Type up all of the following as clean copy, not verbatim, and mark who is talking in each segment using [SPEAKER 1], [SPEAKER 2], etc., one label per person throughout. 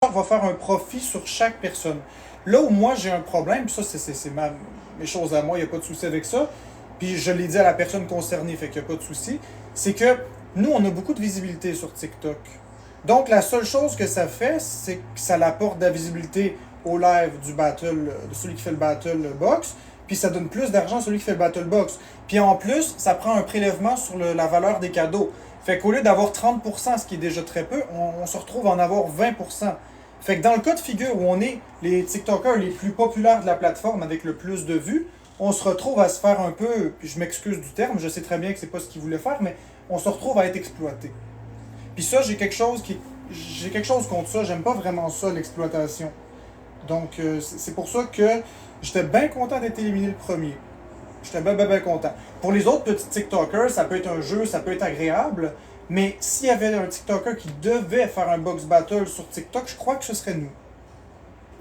[SPEAKER 1] TikTok va faire un profit sur chaque personne. Là où moi j'ai un problème, puis ça c'est mes choses à moi, il n'y a pas de souci avec ça, puis je l'ai dit à la personne concernée, fait qu'il n'y a pas de souci, c'est que nous on a beaucoup de visibilité sur TikTok. Donc la seule chose que ça fait, c'est que ça l'apporte de la visibilité au live du battle, de celui qui fait le battle box, puis ça donne plus d'argent à celui qui fait le battle box. Puis en plus, ça prend un prélèvement sur la valeur des cadeaux. Fait qu'au lieu d'avoir 30%, ce qui est déjà très peu, on se retrouve à en avoir 20%. Fait que dans le cas de figure où on est les TikTokers les plus populaires de la plateforme avec le plus de vues, on se retrouve à se faire un peu, puis je m'excuse du terme, je sais très bien que c'est pas ce qu'ils voulaient faire, mais on se retrouve à être exploité. Puis ça, j'ai quelque chose contre ça, j'aime pas vraiment ça, l'exploitation. Donc c'est pour ça que j'étais bien content d'être éliminé le premier. J'étais bien content. Pour les autres petits TikTokers, ça peut être un jeu, ça peut être agréable, mais s'il y avait un TikToker qui devait faire un box battle sur TikTok, je crois que ce serait nous.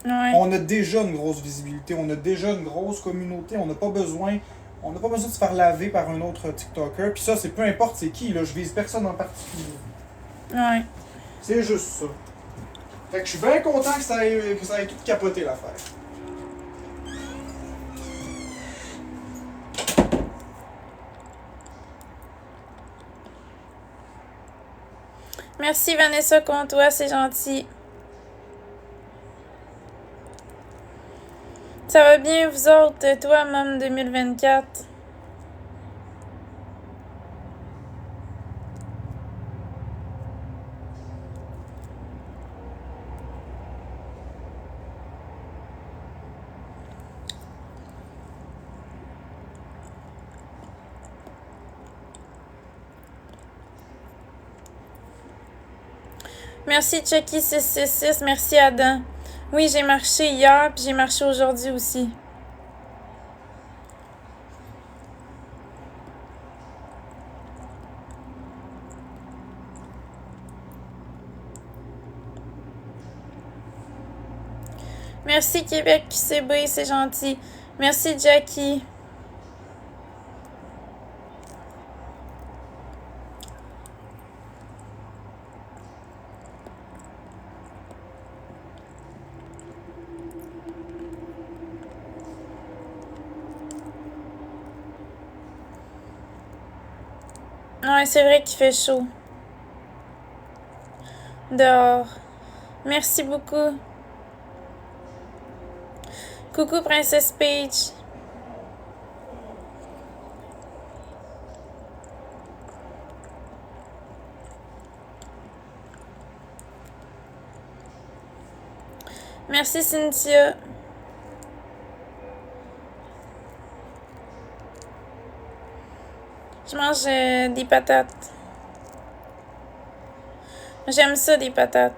[SPEAKER 2] Ouais.
[SPEAKER 1] On a déjà une grosse visibilité, on a déjà une grosse communauté, on n'a pas besoin de se faire laver par un autre TikToker. Puis ça, c'est peu importe c'est qui, là, je vise personne en particulier.
[SPEAKER 2] Ouais.
[SPEAKER 1] C'est juste ça. Fait que je suis bien content que ça ait tout capoté l'affaire.
[SPEAKER 2] Merci Vanessa Comtois, c'est gentil. Ça va bien vous autres, toi, Mom 2024? Merci Chucky666, merci Adam. Oui, j'ai marché hier, puis j'ai marché aujourd'hui aussi. Merci Québec QCB, c'est gentil. Merci Jackie. Ouais, c'est vrai qu'il fait chaud. Dehors. Merci beaucoup. Coucou Princesse Peach. Merci Cynthia. Je mange des patates. J'aime ça, des patates.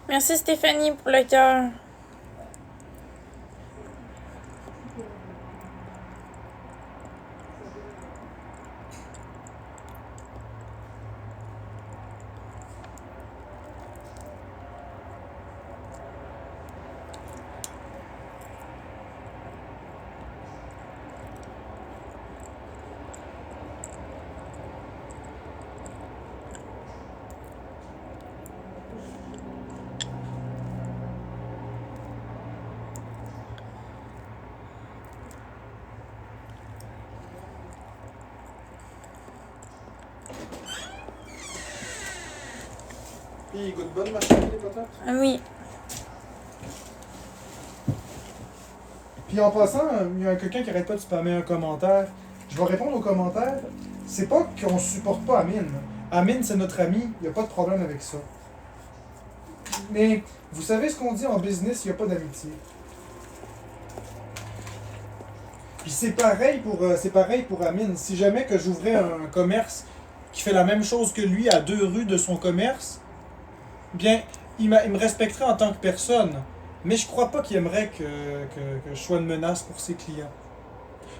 [SPEAKER 2] Merci Stéphanie pour le cœur.
[SPEAKER 1] Puis il goûte bonne ma chérie, les patates?
[SPEAKER 2] Oui.
[SPEAKER 1] Puis en passant, il y a quelqu'un qui arrête pas de spammer un commentaire. Je vais répondre aux commentaires. C'est pas qu'on supporte pas Amine. Amine, c'est notre ami, il n'y a pas de problème avec ça. Mais vous savez ce qu'on dit en business, il n'y a pas d'amitié. Puis c'est pareil pour Amine. Si jamais que j'ouvrais un commerce qui fait la même chose que lui à 2 rues de son commerce, bien, il me respecterait en tant que personne. Mais je crois pas qu'il aimerait que je sois une menace pour ses clients.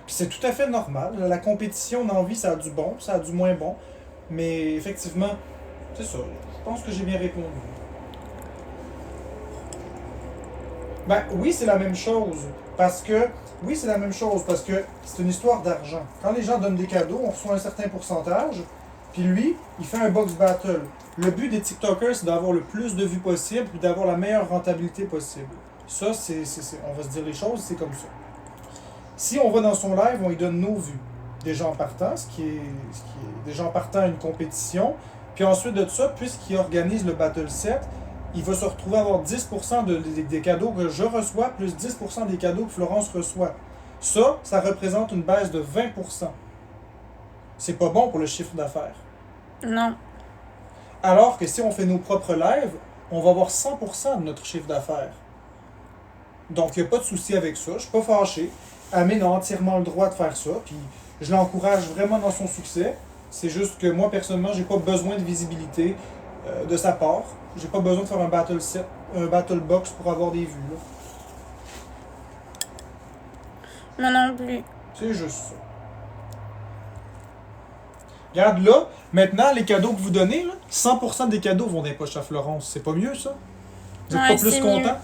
[SPEAKER 1] Puis c'est tout à fait normal. La compétition dans la vie, ça a du bon, ça a du moins bon. Mais effectivement, c'est ça. Je pense que j'ai bien répondu. Ben oui, c'est la même chose. Parce que c'est une histoire d'argent. Quand les gens donnent des cadeaux, on reçoit un certain pourcentage. Puis lui, il fait un box battle. Le but des TikTokers, c'est d'avoir le plus de vues possible puis d'avoir la meilleure rentabilité possible. Ça, on va se dire les choses, c'est comme ça. Si on va dans son live, on lui donne nos vues. Déjà en partant, ce qui est déjà en partant une compétition. Puis ensuite de ça, puisqu'il organise le Battle Set, il va se retrouver à avoir 10% des cadeaux que je reçois, plus 10% des cadeaux que Florence reçoit. Ça représente une baisse de 20%. C'est pas bon pour le chiffre d'affaires.
[SPEAKER 2] Non.
[SPEAKER 1] Alors que si on fait nos propres lives, on va avoir 100% de notre chiffre d'affaires. Donc, il n'y a pas de souci avec ça. Je ne suis pas fâché. Amine a entièrement le droit de faire ça. Puis, je l'encourage vraiment dans son succès. C'est juste que moi, personnellement, j'ai pas besoin de visibilité de sa part. J'ai pas besoin de faire un battle set, un battle box pour avoir des vues.
[SPEAKER 2] Moi non plus.
[SPEAKER 1] C'est juste ça. Regarde là, maintenant, les cadeaux que vous donnez, là, 100% des cadeaux vont dans les poches à Florence. C'est pas mieux, ça? Vous êtes
[SPEAKER 2] Ouais,
[SPEAKER 1] pas plus
[SPEAKER 2] c'est
[SPEAKER 1] content?
[SPEAKER 2] mieux.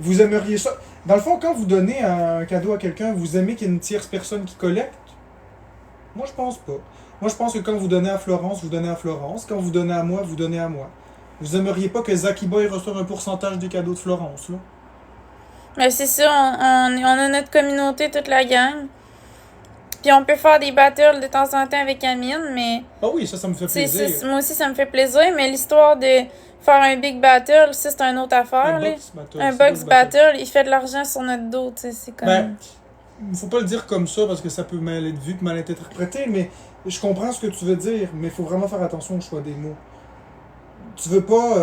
[SPEAKER 1] Vous aimeriez ça? Dans le fond, quand vous donnez un cadeau à quelqu'un, vous aimez qu'il y ait une tierce personne qui collecte? Moi, je pense pas. Moi, je pense que quand vous donnez à Florence, vous donnez à Florence. Quand vous donnez à moi, vous donnez à moi. Vous aimeriez pas que Zaki Boy reçoive un pourcentage des cadeaux de Florence, là?
[SPEAKER 2] Mais c'est ça, on a notre communauté, toute la gang. Puis on peut faire des battles de temps en temps avec Amine, mais
[SPEAKER 1] Ah oui, ça me fait plaisir.
[SPEAKER 2] moi aussi ça me fait plaisir, mais l'histoire de faire un big battle, ça c'est une autre affaire.
[SPEAKER 1] Un
[SPEAKER 2] là.
[SPEAKER 1] box battle.
[SPEAKER 2] Un
[SPEAKER 1] c'est
[SPEAKER 2] box
[SPEAKER 1] pas
[SPEAKER 2] battle, il fait de l'argent sur notre dos, tu sais, c'est comme...
[SPEAKER 1] Ben, faut pas le dire comme ça parce que ça peut mal être vu et mal être interprété, mais je comprends ce que tu veux dire, mais il faut vraiment faire attention au choix des mots. Tu veux pas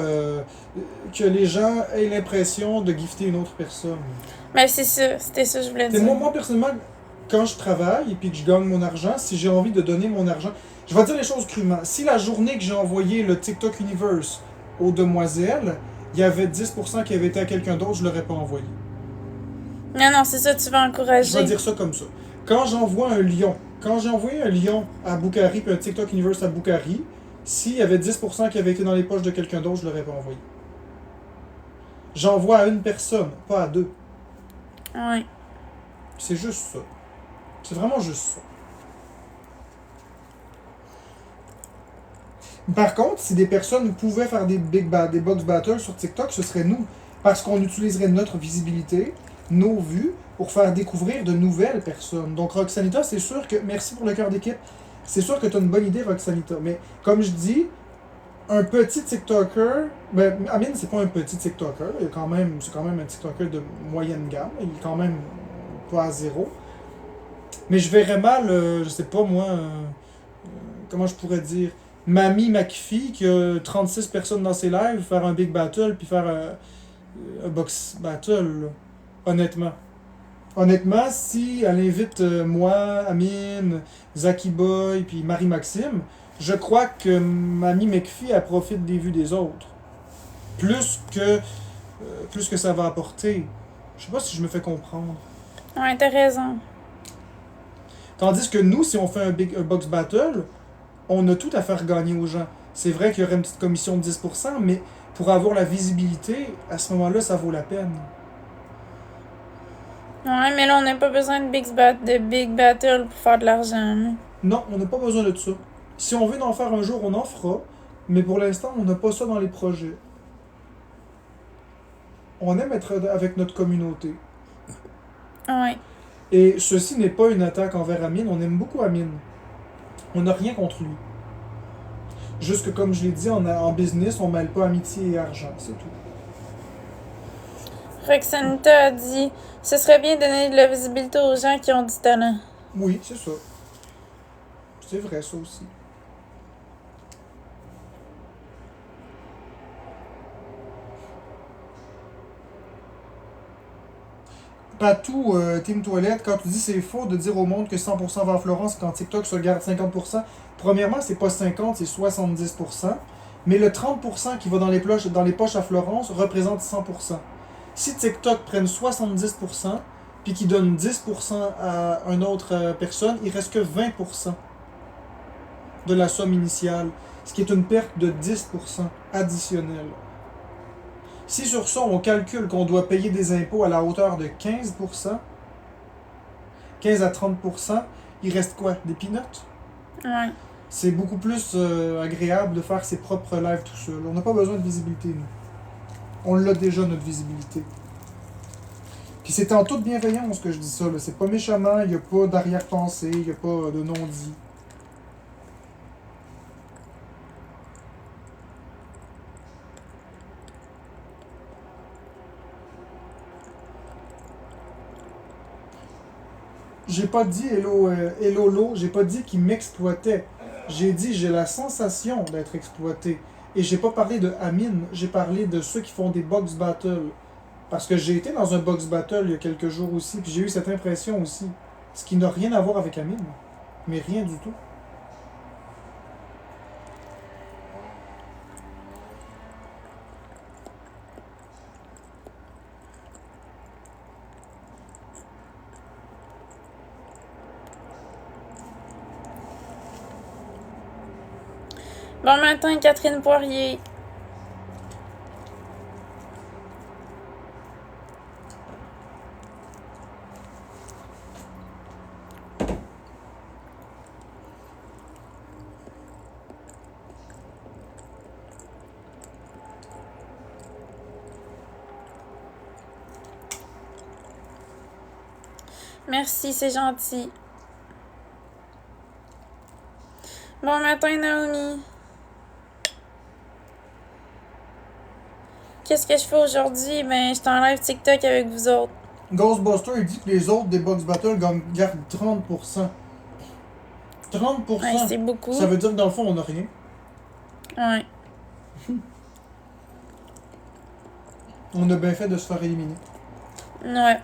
[SPEAKER 1] que les gens aient l'impression de gifter une autre personne.
[SPEAKER 2] Ben c'est ça, c'était ça que je voulais
[SPEAKER 1] T'sais,
[SPEAKER 2] dire.
[SPEAKER 1] moi, personnellement, quand je travaille et puis que je gagne mon argent, si j'ai envie de donner mon argent, je vais dire les choses crûment. Si la journée que j'ai envoyé le TikTok Universe aux demoiselles, il y avait 10% qui avait été à quelqu'un d'autre, je l'aurais pas envoyé.
[SPEAKER 2] Non, c'est ça, tu vas encourager.
[SPEAKER 1] Je vais dire ça comme ça. Quand j'envoie un lion, quand j'ai envoyé un lion à Bukhari puis un TikTok Universe à Bukhari, s'il y avait 10% qui avait été dans les poches de quelqu'un d'autre, je l'aurais pas envoyé. J'envoie à une personne, pas à deux.
[SPEAKER 2] Ouais.
[SPEAKER 1] C'est juste ça. C'est vraiment juste ça. Par contre, si des personnes pouvaient faire des box battles sur TikTok, ce serait nous. Parce qu'on utiliserait notre visibilité, nos vues, pour faire découvrir de nouvelles personnes. Donc Roxanita, c'est sûr que... Merci pour le cœur d'équipe. C'est sûr que tu as une bonne idée, Roxanita. Mais comme je dis, un petit TikToker... Ben, Amine, c'est pas un petit TikToker. C'est quand même un TikToker de moyenne gamme. Il est quand même pas à zéro. Mais je verrais mal, je sais pas moi... comment je pourrais dire... Mamie McPhee, qui a 36 personnes dans ses lives, faire un big battle, puis faire un box battle, là. Honnêtement. Honnêtement, si elle invite moi, Amine, Zaki Boy, puis Marie-Maxime, je crois que Mamie McPhee, elle profite des vues des autres. Plus que ça va apporter. Je sais pas si je me fais comprendre.
[SPEAKER 2] Ouais, t'as raison.
[SPEAKER 1] Tandis que nous, si on fait un box battle, on a tout à faire gagner aux gens. C'est vrai qu'il y aurait une petite commission de 10%, mais pour avoir la visibilité, à ce moment-là, ça vaut la peine.
[SPEAKER 2] Ouais, mais là, on n'a pas besoin de big battle pour faire de l'argent. Hein.
[SPEAKER 1] Non, on n'a pas besoin de ça. Si on veut en faire un jour, on en fera, mais pour l'instant, on n'a pas ça dans les projets. On aime être avec notre communauté.
[SPEAKER 2] Ouais.
[SPEAKER 1] Et ceci n'est pas une attaque envers Amine, on aime beaucoup Amine. On n'a rien contre lui. Juste que, comme je l'ai dit, en business, on ne mêle pas amitié et argent, c'est tout.
[SPEAKER 2] Roxanita a dit « Ce serait bien de donner de la visibilité aux gens qui ont du talent. »
[SPEAKER 1] Oui, c'est ça. C'est vrai, ça aussi. Patou, Team Toilette, quand tu dis c'est faux de dire au monde que 100% va à Florence quand TikTok se garde 50%, premièrement, c'est pas 50, c'est 70%. Mais le 30% qui va dans les poches à Florence représente 100%. Si TikTok prenne 70%, puis qu'il donne 10% à une autre personne, il reste que 20% de la somme initiale, ce qui est une perte de 10% additionnelle. Si sur ça, on calcule qu'on doit payer des impôts à la hauteur de 15%, 15 à 30%, il reste quoi? Des peanuts?
[SPEAKER 2] Ouais.
[SPEAKER 1] C'est beaucoup plus agréable de faire ses propres lives tout seul. On n'a pas besoin de visibilité, nous. On l'a déjà, notre visibilité. Puis c'est en toute bienveillance que je dis ça. C'est pas méchamment, il n'y a pas d'arrière-pensée, il n'y a pas de non-dit. J'ai pas dit Hello, j'ai pas dit qu'il m'exploitait. J'ai dit j'ai la sensation d'être exploité. Et j'ai pas parlé de Amine, j'ai parlé de ceux qui font des box battles. Parce que j'ai été dans un box battle il y a quelques jours aussi, puis j'ai eu cette impression aussi. Ce qui n'a rien à voir avec Amine. Mais rien du tout.
[SPEAKER 2] Bon matin, Catherine Poirier. Merci, c'est gentil. Bon matin, Naomi. Qu'est-ce que je fais aujourd'hui? Ben, je suis en live TikTok avec vous autres.
[SPEAKER 1] Ghostbuster, il dit que les autres des box battles gardent 30%. 30%?
[SPEAKER 2] Ouais, c'est beaucoup.
[SPEAKER 1] Ça veut dire que dans le fond, on n'a rien.
[SPEAKER 2] Ouais.
[SPEAKER 1] On a bien fait de se faire éliminer.
[SPEAKER 2] Ouais.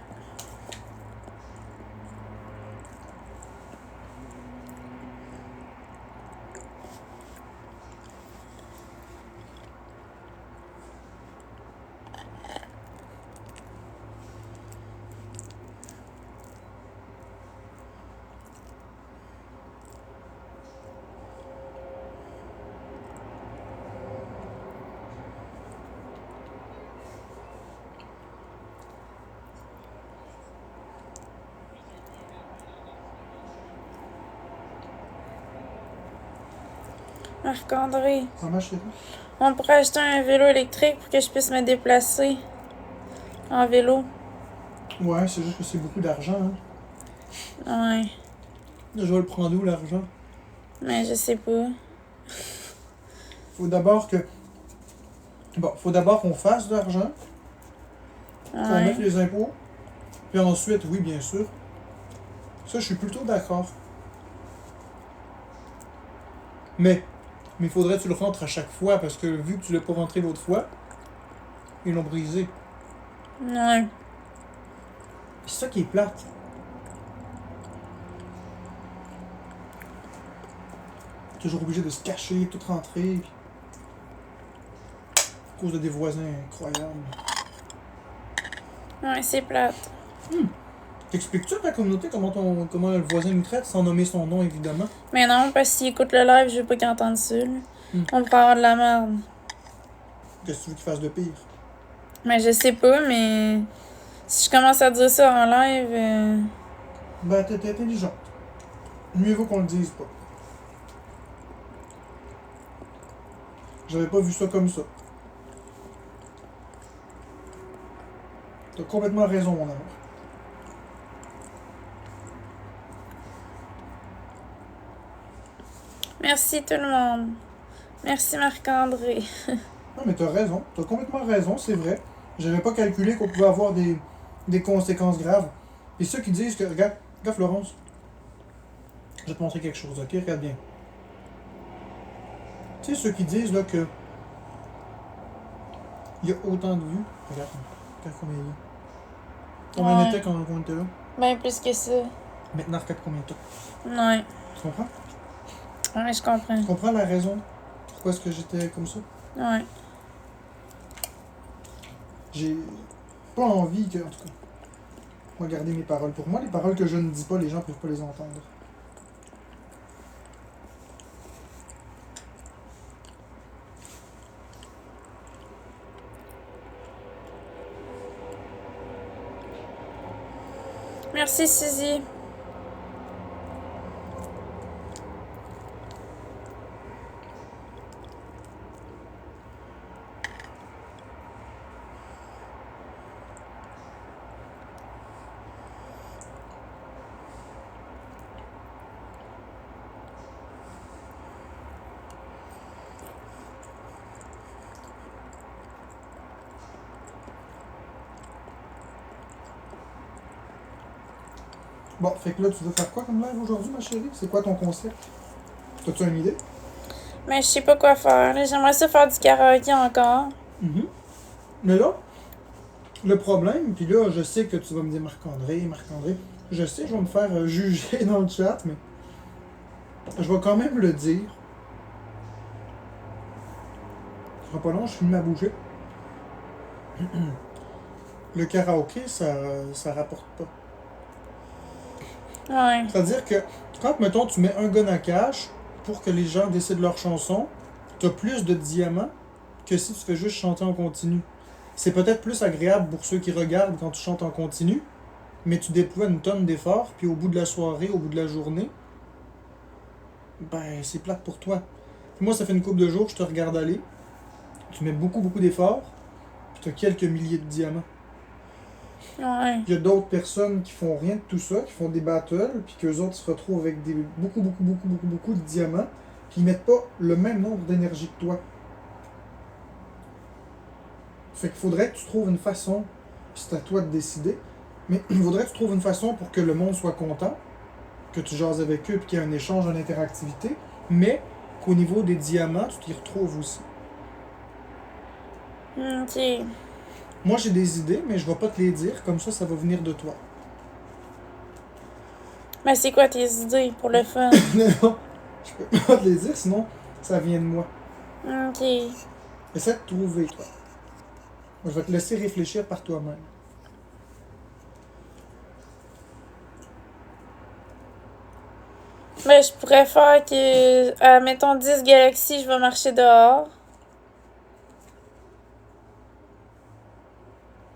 [SPEAKER 2] Marc-André.
[SPEAKER 1] Ça marche, chérie?
[SPEAKER 2] On pourrait acheter un vélo électrique pour que je puisse me déplacer en vélo.
[SPEAKER 1] Ouais, c'est juste que c'est beaucoup d'argent. Hein.
[SPEAKER 2] Ouais.
[SPEAKER 1] Je vais le prendre où, l'argent?
[SPEAKER 2] Mais je sais pas.
[SPEAKER 1] Faut d'abord que... Bon, faut d'abord qu'on fasse de l'argent, qu'on mette les impôts, puis ensuite, oui, bien sûr. Ça, je suis plutôt d'accord. Mais il faudrait que tu le rentres à chaque fois, parce que vu que tu l'as pas rentré l'autre fois, ils l'ont brisé.
[SPEAKER 2] Ouais.
[SPEAKER 1] C'est ça qui est plate. Toujours obligé de se cacher, tout rentrer. À cause de des voisins incroyables.
[SPEAKER 2] Ouais, c'est plate.
[SPEAKER 1] T'expliques-tu à ta communauté comment le voisin nous traite, sans nommer son nom, évidemment?
[SPEAKER 2] Mais non, parce que s'il écoute le live, je veux pas qu'il entende ça. On pourrait avoir de la merde.
[SPEAKER 1] Qu'est-ce que tu veux qu'il fasse de pire?
[SPEAKER 2] Mais je sais pas, mais si je commence à dire ça en live...
[SPEAKER 1] Ben, t'es intelligente. Mieux vaut qu'on le dise pas. J'avais pas vu ça comme ça. T'as complètement raison, mon amour.
[SPEAKER 2] Merci tout le monde. Merci Marc-André.
[SPEAKER 1] Non, mais t'as raison. T'as complètement raison, c'est vrai. J'avais pas calculé qu'on pouvait avoir des conséquences graves. Et ceux qui disent que... Regarde Florence. Je vais te montrer quelque chose, ok? Regarde bien. Tu sais, ceux qui disent là que... Il y a autant de vues. Regarde combien il y a. Combien on
[SPEAKER 2] Ouais.
[SPEAKER 1] était quand on était là?
[SPEAKER 2] Ben plus que ça.
[SPEAKER 1] Maintenant, regarde combien de temps.
[SPEAKER 2] Ouais.
[SPEAKER 1] Tu comprends?
[SPEAKER 2] Ouais, je comprends.
[SPEAKER 1] Tu comprends la raison pourquoi est-ce que j'étais comme ça?
[SPEAKER 2] Ouais.
[SPEAKER 1] J'ai pas envie que, en tout cas, moi garder mes paroles pour moi. Les paroles que je ne dis pas, les gens peuvent pas les entendre.
[SPEAKER 2] Merci, Suzy.
[SPEAKER 1] Bon, fait que là, tu veux faire quoi comme live aujourd'hui, ma chérie? C'est quoi ton concept? T'as-tu une idée?
[SPEAKER 2] Mais je sais pas quoi faire. Là, j'aimerais ça faire du karaoké encore.
[SPEAKER 1] Mhm. Mais là, le problème, puis là, je sais que tu vas me dire Marc-André, je sais, je vais me faire juger dans le chat, mais je vais quand même le dire. Ce sera pas long, je finis ma bouchée. Le karaoké, ça rapporte pas.
[SPEAKER 2] Ouais.
[SPEAKER 1] C'est-à-dire que quand, mettons, tu mets un gun à cash pour que les gens décident leur chanson, t'as plus de diamants que si tu fais juste chanter en continu. C'est peut-être plus agréable pour ceux qui regardent quand tu chantes en continu, mais tu déploies une tonne d'efforts, puis au bout de la soirée, au bout de la journée, ben, c'est plate pour toi. Puis moi, ça fait une couple de jours, je te regarde aller, tu mets beaucoup, beaucoup d'efforts, puis t'as quelques milliers de diamants.
[SPEAKER 2] Ouais.
[SPEAKER 1] Il y a d'autres personnes qui font rien de tout ça, qui font des battles, puis qu'eux autres se retrouvent avec beaucoup de diamants, puis ils mettent pas le même nombre d'énergie que toi. Fait qu'il faudrait que tu trouves une façon, puis c'est à toi de décider, mais il faudrait que tu trouves une façon pour que le monde soit content, que tu jases avec eux, puis qu'il y ait un échange, une interactivité, mais qu'au niveau des diamants, tu t'y retrouves aussi.
[SPEAKER 2] Ok.
[SPEAKER 1] Moi, j'ai des idées, mais je vais pas te les dire, comme ça va venir de toi.
[SPEAKER 2] Mais c'est quoi tes idées pour le fun?
[SPEAKER 1] Non, je peux pas te les dire, sinon ça vient de moi.
[SPEAKER 2] Ok.
[SPEAKER 1] Essaie de trouver, toi. Moi, je vais te laisser réfléchir par toi-même.
[SPEAKER 2] Ben, je pourrais faire que, mettons 10 galaxies, je vais marcher dehors.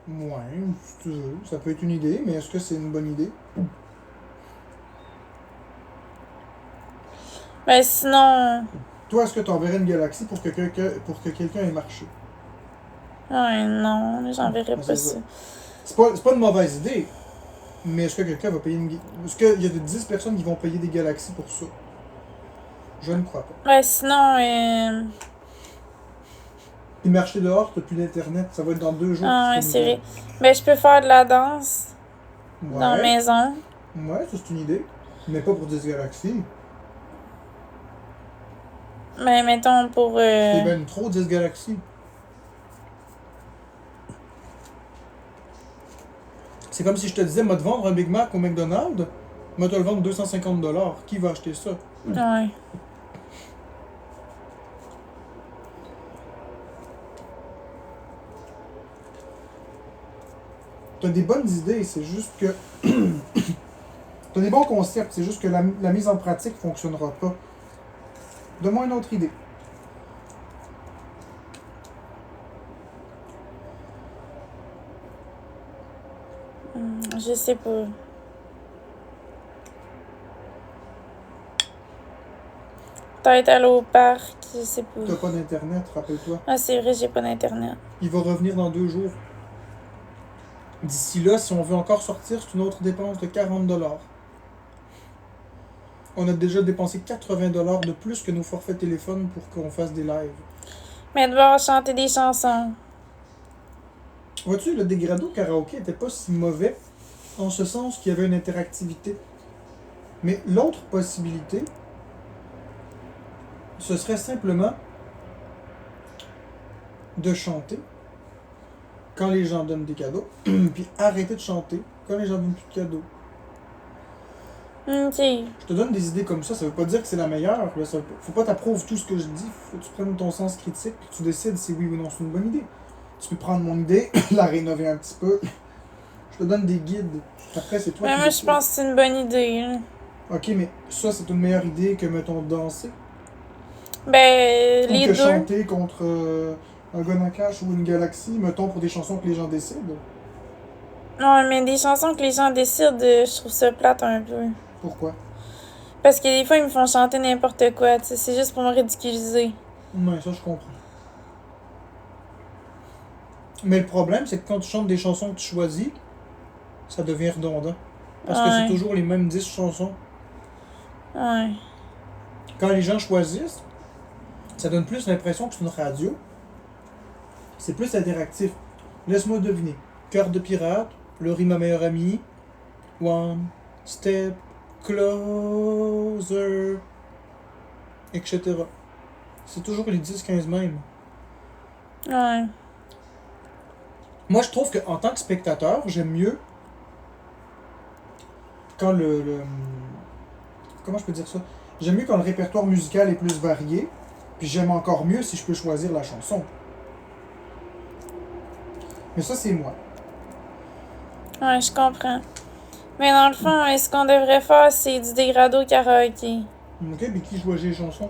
[SPEAKER 1] Ouais, si tu veux, ça peut être une idée, mais est-ce que c'est une bonne idée?
[SPEAKER 2] Ben, sinon.
[SPEAKER 1] Toi, est-ce que tu enverrais une galaxie pour que quelqu'un ait marché?
[SPEAKER 2] Ouais, non, j'enverrai
[SPEAKER 1] Ben,
[SPEAKER 2] pas
[SPEAKER 1] c'est ça.
[SPEAKER 2] ça.
[SPEAKER 1] C'est pas une mauvaise idée, mais est-ce que quelqu'un va payer une... Est-ce qu'il y a 10 personnes qui vont payer des galaxies pour ça? Je ne crois pas.
[SPEAKER 2] Ben, sinon,
[SPEAKER 1] Et marcher dehors, t'as plus d'internet, ça va être dans 2 jours.
[SPEAKER 2] ah,
[SPEAKER 1] que
[SPEAKER 2] ouais,
[SPEAKER 1] tu
[SPEAKER 2] c'est
[SPEAKER 1] fais
[SPEAKER 2] vrai. Ben, je peux faire de la danse
[SPEAKER 1] une
[SPEAKER 2] dans la
[SPEAKER 1] Ouais,
[SPEAKER 2] maison.
[SPEAKER 1] ouais, ça c'est une idée. Mais pas pour 10 galaxies.
[SPEAKER 2] Ben, mettons pour.
[SPEAKER 1] C'est ben trop 10 galaxies. C'est comme si je te disais, moi te vendre un Big Mac au McDonald's, moi te le vendre 250$. Qui va acheter ça?
[SPEAKER 2] Ouais.
[SPEAKER 1] T'as des bonnes idées, c'est juste que. T'as des bons concepts, c'est juste que la mise en pratique fonctionnera pas. Donne-moi une autre idée.
[SPEAKER 2] Je sais pas. Peut-être aller au parc, je sais pas.
[SPEAKER 1] T'as pas d'internet, rappelle-toi.
[SPEAKER 2] Ah, c'est vrai, j'ai pas d'internet.
[SPEAKER 1] Il va revenir dans 2 jours. D'ici là, si on veut encore sortir, c'est une autre dépense de 40$. On a déjà dépensé 80$ de plus que nos forfaits téléphone pour qu'on fasse des lives.
[SPEAKER 2] Mais devoir chanter des chansons.
[SPEAKER 1] Vois-tu, le dégradé au karaoké était pas si mauvais, en ce sens qu'il y avait une interactivité. Mais l'autre possibilité, ce serait simplement de chanter quand les gens donnent des cadeaux, puis arrêtez de chanter quand les gens donnent plus de cadeaux.
[SPEAKER 2] Ok.
[SPEAKER 1] Je te donne des idées comme ça veut pas dire que c'est la meilleure. Là, faut pas t'approuver tout ce que je dis, faut que tu prennes ton sens critique puis que tu décides si oui ou non c'est une bonne idée. Tu peux prendre mon idée, la rénover un petit peu. Je te donne des guides. Après, c'est toi qui
[SPEAKER 2] Moi, je
[SPEAKER 1] décides.
[SPEAKER 2] pense que c'est une bonne idée. Là.
[SPEAKER 1] Ok, mais ça, c'est une meilleure idée que, mettons, danser.
[SPEAKER 2] Ben,
[SPEAKER 1] Ou
[SPEAKER 2] les
[SPEAKER 1] que
[SPEAKER 2] deux.
[SPEAKER 1] chanter contre un gun à cash ou une galaxie, mettons, pour des chansons que les gens décident.
[SPEAKER 2] Non, mais des chansons que les gens décident, je trouve ça plate un peu.
[SPEAKER 1] Pourquoi?
[SPEAKER 2] Parce que des fois, ils me font chanter n'importe quoi, tu sais, c'est juste pour me ridiculiser.
[SPEAKER 1] Ouais, ça, je comprends. Mais le problème, c'est que quand tu chantes des chansons que tu choisis, ça devient redondant. Parce que c'est
[SPEAKER 2] Ouais.
[SPEAKER 1] toujours les mêmes 10 chansons.
[SPEAKER 2] Ouais.
[SPEAKER 1] Quand les gens choisissent, ça donne plus l'impression que c'est une radio. C'est plus interactif. Laisse-moi deviner. Cœur de pirate, Le riz ma meilleure amie, One Step Closer, etc. C'est toujours les 10-15 mêmes.
[SPEAKER 2] Ouais.
[SPEAKER 1] Moi, je trouve qu'en tant que spectateur, j'aime mieux quand comment je peux dire ça? J'aime mieux quand le répertoire musical est plus varié, puis j'aime encore mieux si je peux choisir la chanson. Mais ça, c'est moi.
[SPEAKER 2] Ouais, je comprends. Mais dans le fond, ce qu'on devrait faire, c'est du dégradé karaoké.
[SPEAKER 1] Ok, mais qui choisit les chansons?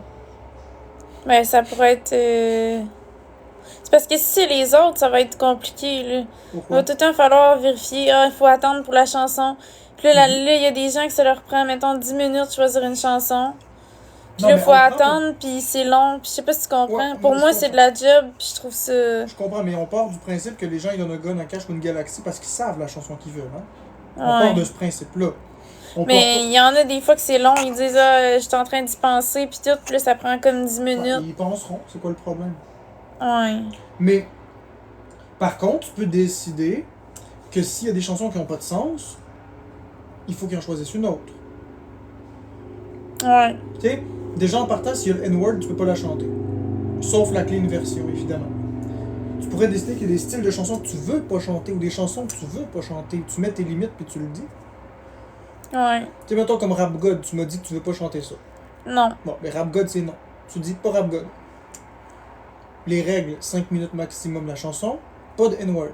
[SPEAKER 2] Ben, ça pourrait être. C'est parce que si c'est les autres, ça va être compliqué, là. Il
[SPEAKER 1] Pourquoi?
[SPEAKER 2] va tout le temps falloir vérifier. Ah, il faut attendre pour la chanson. Puis là, il y a des gens que ça leur prend, mettons, 10 minutes de choisir une chanson. Puis
[SPEAKER 1] Non,
[SPEAKER 2] là,
[SPEAKER 1] mais
[SPEAKER 2] il faut
[SPEAKER 1] on part
[SPEAKER 2] attendre, puis c'est long. Puis je sais pas si tu comprends.
[SPEAKER 1] Ouais,
[SPEAKER 2] Pour
[SPEAKER 1] je
[SPEAKER 2] moi, c'est de la job, puis je trouve ça.
[SPEAKER 1] Je comprends, mais on part du principe que les gens ils donnent un gun à cash ou une galaxie parce qu'ils savent la chanson qu'ils veulent. Hein? On part de
[SPEAKER 2] Ouais.
[SPEAKER 1] ce principe-là. On
[SPEAKER 2] Mais il y en a des fois que c'est long. Ils disent, ah, je suis en train d'y penser, puis tout. Puis là, ça prend comme 10
[SPEAKER 1] part pas...
[SPEAKER 2] minutes.
[SPEAKER 1] Ils y penseront, c'est quoi le problème?
[SPEAKER 2] Ouais.
[SPEAKER 1] Mais, par contre, tu peux décider que s'il y a des chansons qui n'ont pas de sens, il faut qu'ils en choisissent une autre.
[SPEAKER 2] Ouais.
[SPEAKER 1] Tu sais, déjà en partant, s'il y a le N-word, tu peux pas la chanter. Sauf la clean version, évidemment. Tu pourrais décider qu'il y a des styles de chansons que tu veux pas chanter ou des chansons que tu veux pas chanter. Tu mets tes limites puis tu le dis.
[SPEAKER 2] Ouais.
[SPEAKER 1] Tu sais, mettons comme Rap God, tu m'as dit que tu veux pas chanter ça.
[SPEAKER 2] Non.
[SPEAKER 1] Bon, mais Rap God, c'est non. Tu dis pas Rap God. Les règles, 5 minutes maximum la chanson, pas de N-word.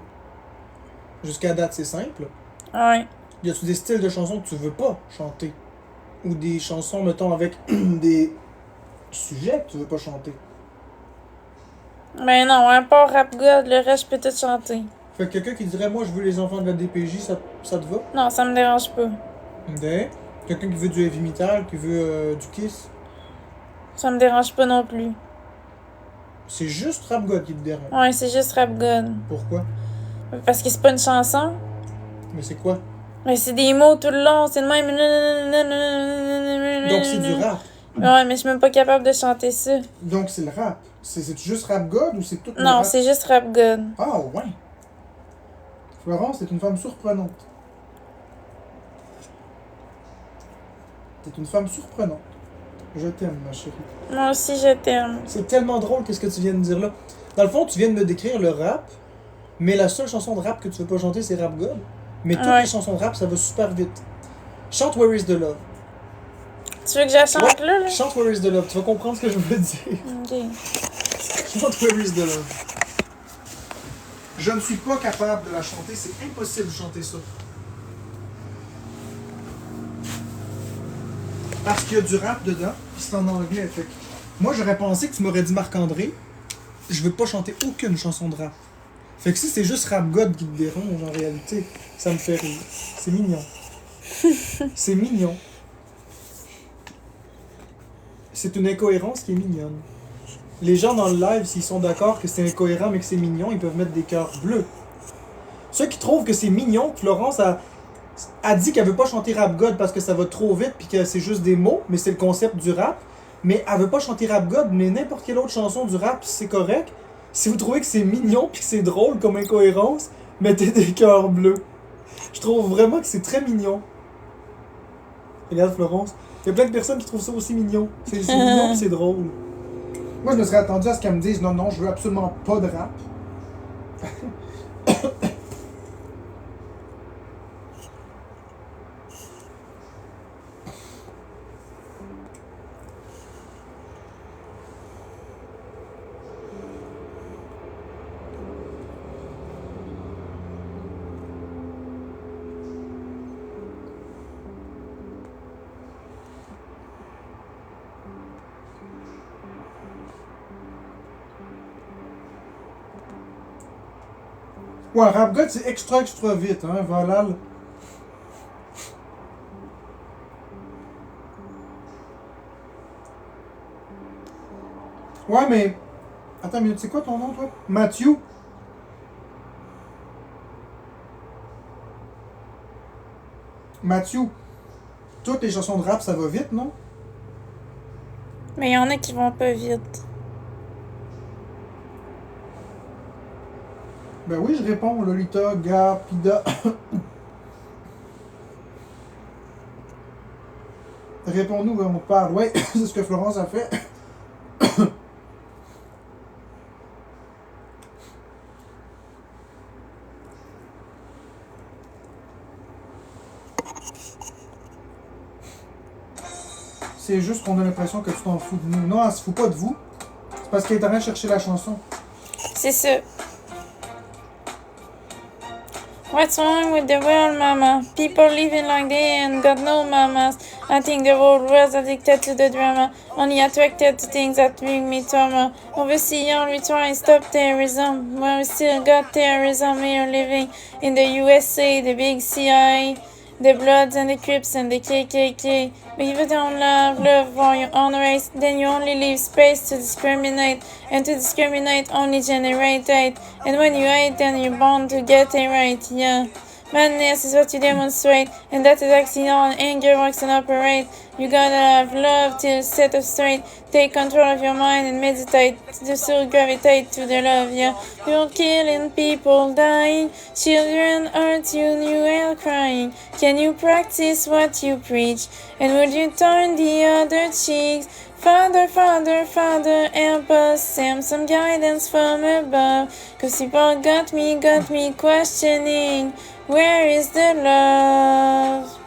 [SPEAKER 1] Jusqu'à date, c'est simple.
[SPEAKER 2] Ouais.
[SPEAKER 1] Y a-tu des styles de chansons que tu veux pas chanter? Ou des chansons, mettons, avec des sujets que tu veux pas chanter?
[SPEAKER 2] Ben non, à part Rap God, le reste, je peux tout chanter.
[SPEAKER 1] Fait que quelqu'un qui dirait, moi, je veux les enfants de la DPJ, ça te va?
[SPEAKER 2] Non, ça me dérange pas.
[SPEAKER 1] Ok. Quelqu'un qui veut du heavy metal, qui veut du Kiss,
[SPEAKER 2] Ça me dérange pas non plus.
[SPEAKER 1] c'est juste Rap God qui te dérange.
[SPEAKER 2] Ouais, c'est juste Rap God.
[SPEAKER 1] Pourquoi?
[SPEAKER 2] Parce que c'est pas une chanson.
[SPEAKER 1] Mais c'est quoi?
[SPEAKER 2] Mais c'est des mots tout le long, c'est de même.
[SPEAKER 1] Donc c'est du rap.
[SPEAKER 2] Ouais, mais je suis même pas capable de chanter ça.
[SPEAKER 1] Donc c'est le rap. C'est juste Rap God ou c'est tout le
[SPEAKER 2] Non,
[SPEAKER 1] rap?
[SPEAKER 2] c'est juste Rap God.
[SPEAKER 1] Ah ouais. Florence, t'es une femme surprenante. T'es une femme surprenante. Je t'aime, ma chérie.
[SPEAKER 2] Moi aussi, je t'aime.
[SPEAKER 1] C'est tellement drôle qu'est-ce que tu viens de dire là. Dans le fond, tu viens de me décrire le rap, mais la seule chanson de rap que tu veux pas chanter, c'est Rap God. Mais toutes
[SPEAKER 2] Ouais.
[SPEAKER 1] les chansons de rap, ça va super vite. Chante Where is the Love.
[SPEAKER 2] Tu veux que je la chante là, là?
[SPEAKER 1] Chante Where is the Love. Tu vas comprendre ce que je veux dire.
[SPEAKER 2] Ok.
[SPEAKER 1] Chante Where is the Love. Je ne suis pas capable de la chanter, c'est impossible de chanter ça. Parce qu'il y a du rap dedans, puis c'est en anglais. Fait que moi, j'aurais pensé que tu m'aurais dit Marc-André, je veux pas chanter aucune chanson de rap. Fait que si c'est juste Rap God qui te dérange, en réalité, ça me fait rire. C'est mignon. C'est mignon. C'est une incohérence qui est mignonne. Les gens dans le live, s'ils sont d'accord que c'est incohérent mais que c'est mignon, ils peuvent mettre des cœurs bleus. Ceux qui trouvent que c'est mignon, que Florence a dit qu'elle veut pas chanter Rap God parce que ça va trop vite puis que c'est juste des mots, mais c'est le concept du rap. Mais elle veut pas chanter Rap God, mais n'importe quelle autre chanson du rap, c'est correct. Si vous trouvez que c'est mignon puis que c'est drôle comme incohérence, mettez des cœurs bleus. Je trouve vraiment que c'est très mignon. Regarde Florence, il y a plein de personnes qui trouvent ça aussi mignon. C'est mignon puis c'est drôle. Moi, je me serais attendu à ce qu'elle me dise non, non, je veux absolument pas de rap. Ouais, Rap God, c'est extra vite, hein, Valal. Ouais, mais. Attends une minute, c'est quoi ton nom, toi? Matthew? Matthew, toutes les chansons de rap, ça va vite, non?
[SPEAKER 2] Mais il y en a qui vont pas vite.
[SPEAKER 1] Ben oui, je réponds, Lolita, Gap, Pida. Réponds-nous, on parle. Ouais, c'est ce que Florence a fait. C'est juste qu'on a l'impression que tu t'en fous de nous. Non, elle se fout pas de vous. C'est parce qu'elle est en train de chercher la chanson.
[SPEAKER 2] C'est ça. What's wrong with the world, mama? People living like they ain't got no mamas. I think the whole world's addicted to the drama. Only attracted to things that bring me trauma. Overseas, we try and stop terrorism. When we still got terrorism here living in the USA, the big CIA, the Bloods and the Crips and the KKK. But if you don't love for your own race, then you only leave space to discriminate. And to discriminate only generate hate. And when you hate, then you're bound to get it right, yeah. Madness is what you demonstrate, and that is actually how anger works and operate. You gotta have love till set up straight. Take control of your mind and meditate. The soul gravitate to the love, yeah. You're killing people, dying. Children hurt you, you are crying. Can you practice what you preach? And would you turn the other cheeks? Father, Father, Father, help us, send some guidance from above. Cause people got me questioning. Where is the love?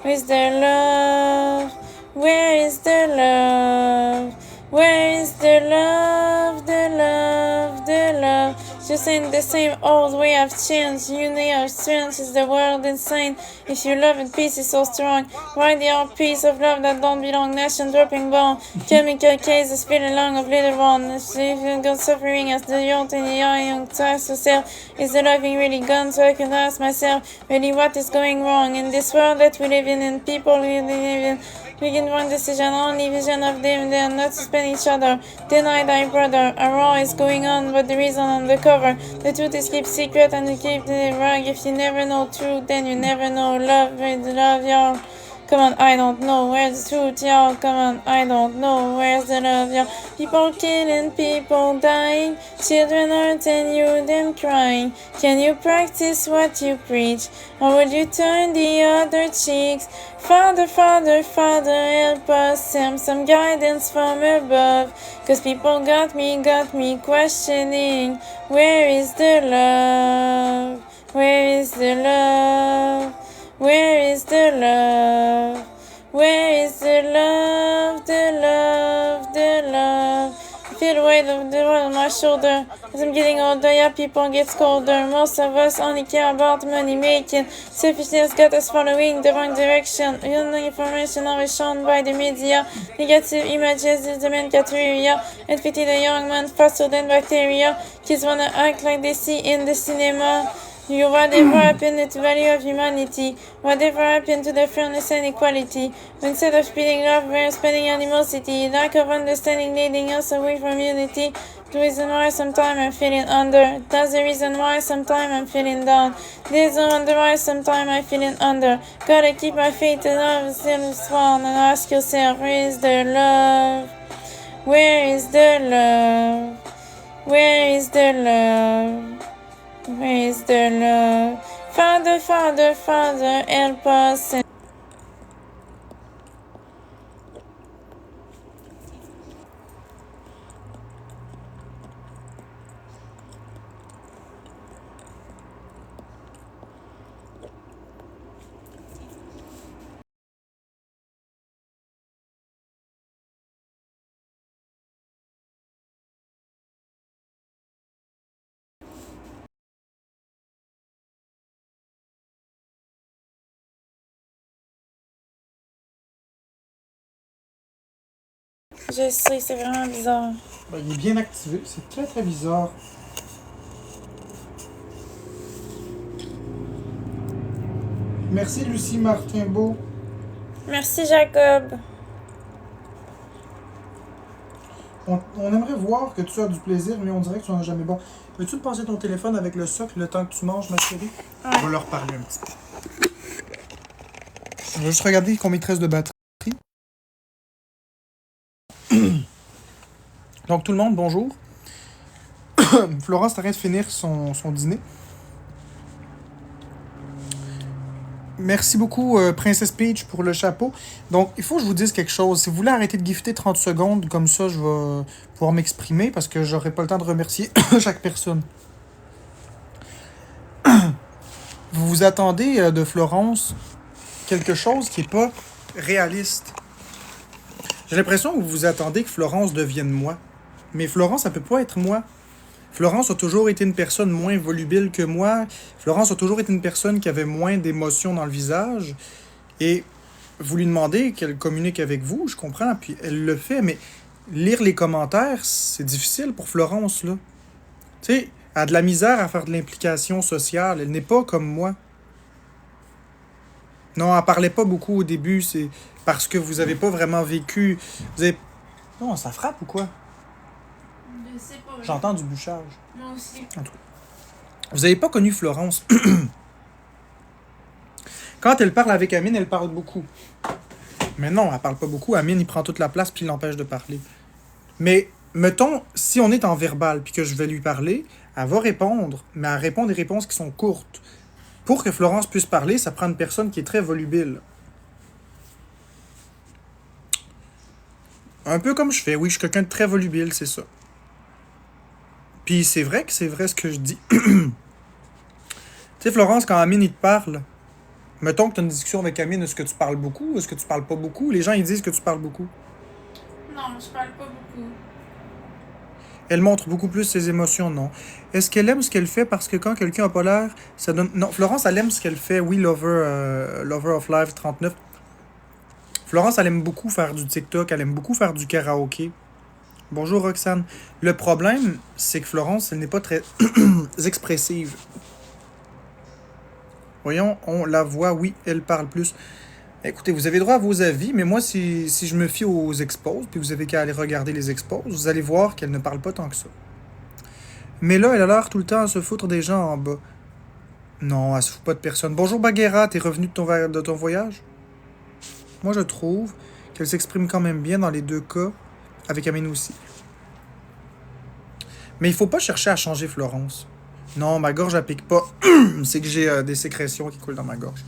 [SPEAKER 2] Where's the love? Where is the love? Where is the love? The love, the love. Just ain't the same old way I've changed. Unity of strength is the world insane. If your love and peace is so strong, why the old piece of love that don't belong? Nation dropping bomb. Chemical cases feeling long of little one. If you got suffering as the youth in the young task yourself, is the loving really gone? So I can ask myself, really what is going wrong in this world that we live in and people we live in? Making wrong decision, only vision of them, they are not suspend each other. Deny thy brother, a war is going on, but the reason on the cover. The truth is kept secret and you keep the wrong. If you never know truth, then you never know love. Love, y'all. Come on, I don't know where's the truth, y'all. Come on, I don't know where's the love, y'all. People killing, people dying, children hurt and you them crying. Can you practice what you preach, or would you turn the other cheeks? Father, Father, Father, help us, send some guidance from above. Cause people got me questioning. Where is the love? Where is the love? Where is the love? Where is the love? The love, the love. I feel the weight of the world on my shoulder. As I'm getting older, yeah, people get colder. Most of us only care about money making. Selfishness got us following the wrong direction. Wrong information always shown by the media. Negative images is the main category. And pity the young man faster than bacteria. Kids wanna act like they see in the cinema. You whatever happened to the value of humanity? Whatever happened to the fairness and equality? Instead of spreading love, we're spreading animosity. Lack of understanding leading us away from unity. The reason why sometimes I'm feeling under. That's the reason why sometimes I'm feeling down. There's no wonder why sometimes I'm feeling under. Gotta keep my faith in love still strong and ask yourself, where is the love? Where is the love? Where is the love? Where is the love? Father, Father, Father, help us. Je sais, c'est vraiment bizarre.
[SPEAKER 1] Ben, il est bien activé. C'est très très bizarre. Merci Lucie Martin-Beau.
[SPEAKER 2] Merci, Jacob.
[SPEAKER 1] On aimerait voir que tu as du plaisir, mais on dirait que tu n'en as jamais bon. Veux-tu te passer ton téléphone avec le socle le temps que tu manges, ma chérie?
[SPEAKER 2] Ouais.
[SPEAKER 1] On va leur parler un petit peu. Je vais juste regarder combien il te reste de batterie. Donc, tout le monde, bonjour. Florence t'arrête de finir son dîner. Merci beaucoup, Princess Peach, pour le chapeau. Donc, il faut que je vous dise quelque chose. Si vous voulez arrêter de gifter 30 secondes, comme ça, je vais pouvoir m'exprimer parce que j'aurai pas le temps de remercier chaque personne. Vous vous attendez de Florence quelque chose qui n'est pas réaliste. J'ai l'impression que vous vous attendez que Florence devienne moi. Mais Florence, ça peut pas être moi. Florence a toujours été une personne moins volubile que moi. Florence a toujours été une personne qui avait moins d'émotions dans le visage. Et vous lui demandez qu'elle communique avec vous, je comprends, puis elle le fait, mais lire les commentaires, c'est difficile pour Florence, là. Tu sais, elle a de la misère à faire de l'implication sociale. Elle n'est pas comme moi. Non, elle parlait pas beaucoup au début, c'est parce que vous avez pas vraiment vécu. Vous avez... Non, ça frappe ou quoi?
[SPEAKER 2] Je sais pas.
[SPEAKER 1] J'entends du bûchage.
[SPEAKER 2] Moi aussi.
[SPEAKER 1] En tout cas. Vous avez pas connu Florence. Quand elle parle avec Amine, elle parle beaucoup. Mais non, elle parle pas beaucoup. Amine, il prend toute la place puis il l'empêche de parler. Mais, mettons, si on est en verbal puis que je vais lui parler, elle va répondre, mais elle répond des réponses qui sont courtes. Pour que Florence puisse parler, ça prend une personne qui est très volubile. Un peu comme je fais. Oui, je suis quelqu'un de très volubile, c'est ça. Puis c'est vrai que c'est vrai ce que je dis. Tu sais, Florence, quand Amine, il te parle, mettons que tu as une discussion avec Amine, est-ce que tu parles beaucoup? Est-ce que tu parles pas beaucoup? Les gens, ils disent que tu parles beaucoup.
[SPEAKER 2] Non, je parle pas beaucoup.
[SPEAKER 1] Elle montre beaucoup plus ses émotions, non. Est-ce qu'elle aime ce qu'elle fait parce que quand quelqu'un a pas l'air, ça donne... Non, Florence, elle aime ce qu'elle fait. Oui, Lover of Life 39. Florence, elle aime beaucoup faire du TikTok, elle aime beaucoup faire du karaoké. Bonjour Roxane. Le problème, c'est que Florence, elle n'est pas très expressive. Voyons, on la voit, oui, elle parle plus. Écoutez, vous avez droit à vos avis, mais moi, si je me fie aux expos, puis vous avez qu'à aller regarder les expos, vous allez voir qu'elle ne parle pas tant que ça. Mais là, elle a l'air tout le temps à se foutre des gens en bas. Non, elle se fout pas de personne. Bonjour Baguera, t'es revenu de ton voyage? Moi, je trouve qu'elle s'exprime quand même bien dans les deux cas, avec Amine aussi. Mais il faut pas chercher à changer Florence. Non, ma gorge, elle pique pas. C'est que j'ai des sécrétions qui coulent dans ma gorge.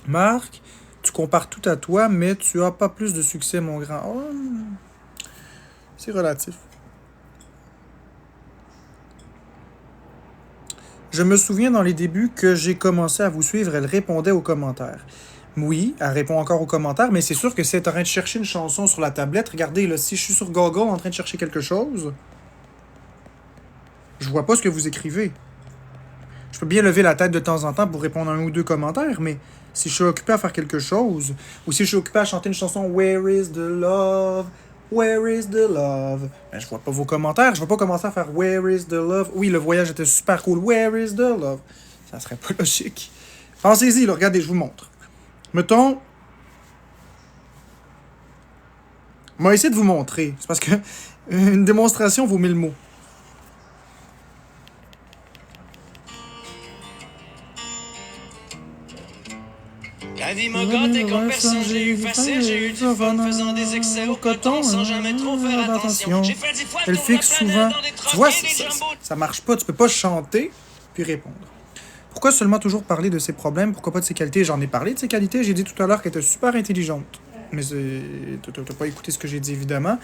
[SPEAKER 1] Marc, tu compares tout à toi, mais tu as pas plus de succès, mon grand. Oh, c'est relatif. Je me souviens dans les débuts que j'ai commencé à vous suivre, elle répondait aux commentaires. Oui, elle répond encore aux commentaires, mais c'est sûr que si elle est en train de chercher une chanson sur la tablette, regardez, là, si je suis sur Google en train de chercher quelque chose, je vois pas ce que vous écrivez. Je peux bien lever la tête de temps en temps pour répondre à un ou deux commentaires, mais si je suis occupé à faire quelque chose, ou si je suis occupé à chanter une chanson Where is the love? Where is the love? Ben, je vois pas vos commentaires, je vais pas commencer à faire Where is the love? Oui, le voyage était super cool. Where is the love? Ça serait pas logique. Pensez-y, là, regardez, je vous montre. Mettons. On va essayer de vous montrer. C'est parce que une démonstration vaut 1000 mots.
[SPEAKER 3] La vie m'a gâté comme personne, j'ai eu facile, j'ai eu du fun, faisant des excès au coton sans jamais trop faire attention. J'ai fait 10 fois le
[SPEAKER 1] Elle
[SPEAKER 3] tour de la
[SPEAKER 1] fixe
[SPEAKER 3] planète
[SPEAKER 1] souvent.
[SPEAKER 3] dans des
[SPEAKER 1] Tu vois,
[SPEAKER 3] trophées, des jumbo.
[SPEAKER 1] ça marche pas. Tu peux pas chanter puis répondre. Pourquoi seulement toujours parler de ses problèmes? Pourquoi pas de ses qualités? J'en ai parlé de ses qualités. J'ai dit tout à l'heure qu'elle était super intelligente. Mais t'as pas écouté ce que j'ai dit, évidemment.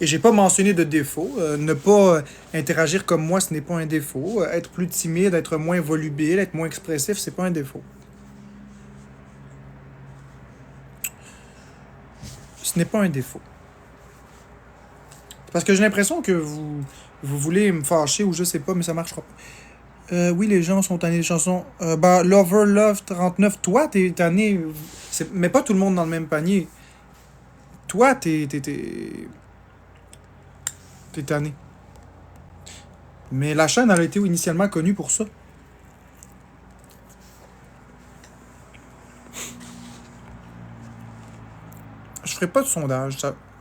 [SPEAKER 1] Et j'ai pas mentionné de défaut. Ne pas interagir comme moi, ce n'est pas un défaut. Être plus timide, être moins volubile, être moins expressif, c'est pas un défaut. Ce n'est pas un défaut. Parce que j'ai l'impression que vous voulez me fâcher ou je sais pas, mais ça marchera pas. Oui, les gens sont tannés des chansons. Bah, Lover Love 39, toi, t'es tanné. Mais pas tout le monde dans le même panier. Toi, t'es tanné. Mais la chaîne, elle a été initialement connue pour ça. Je ferai pas de sondage.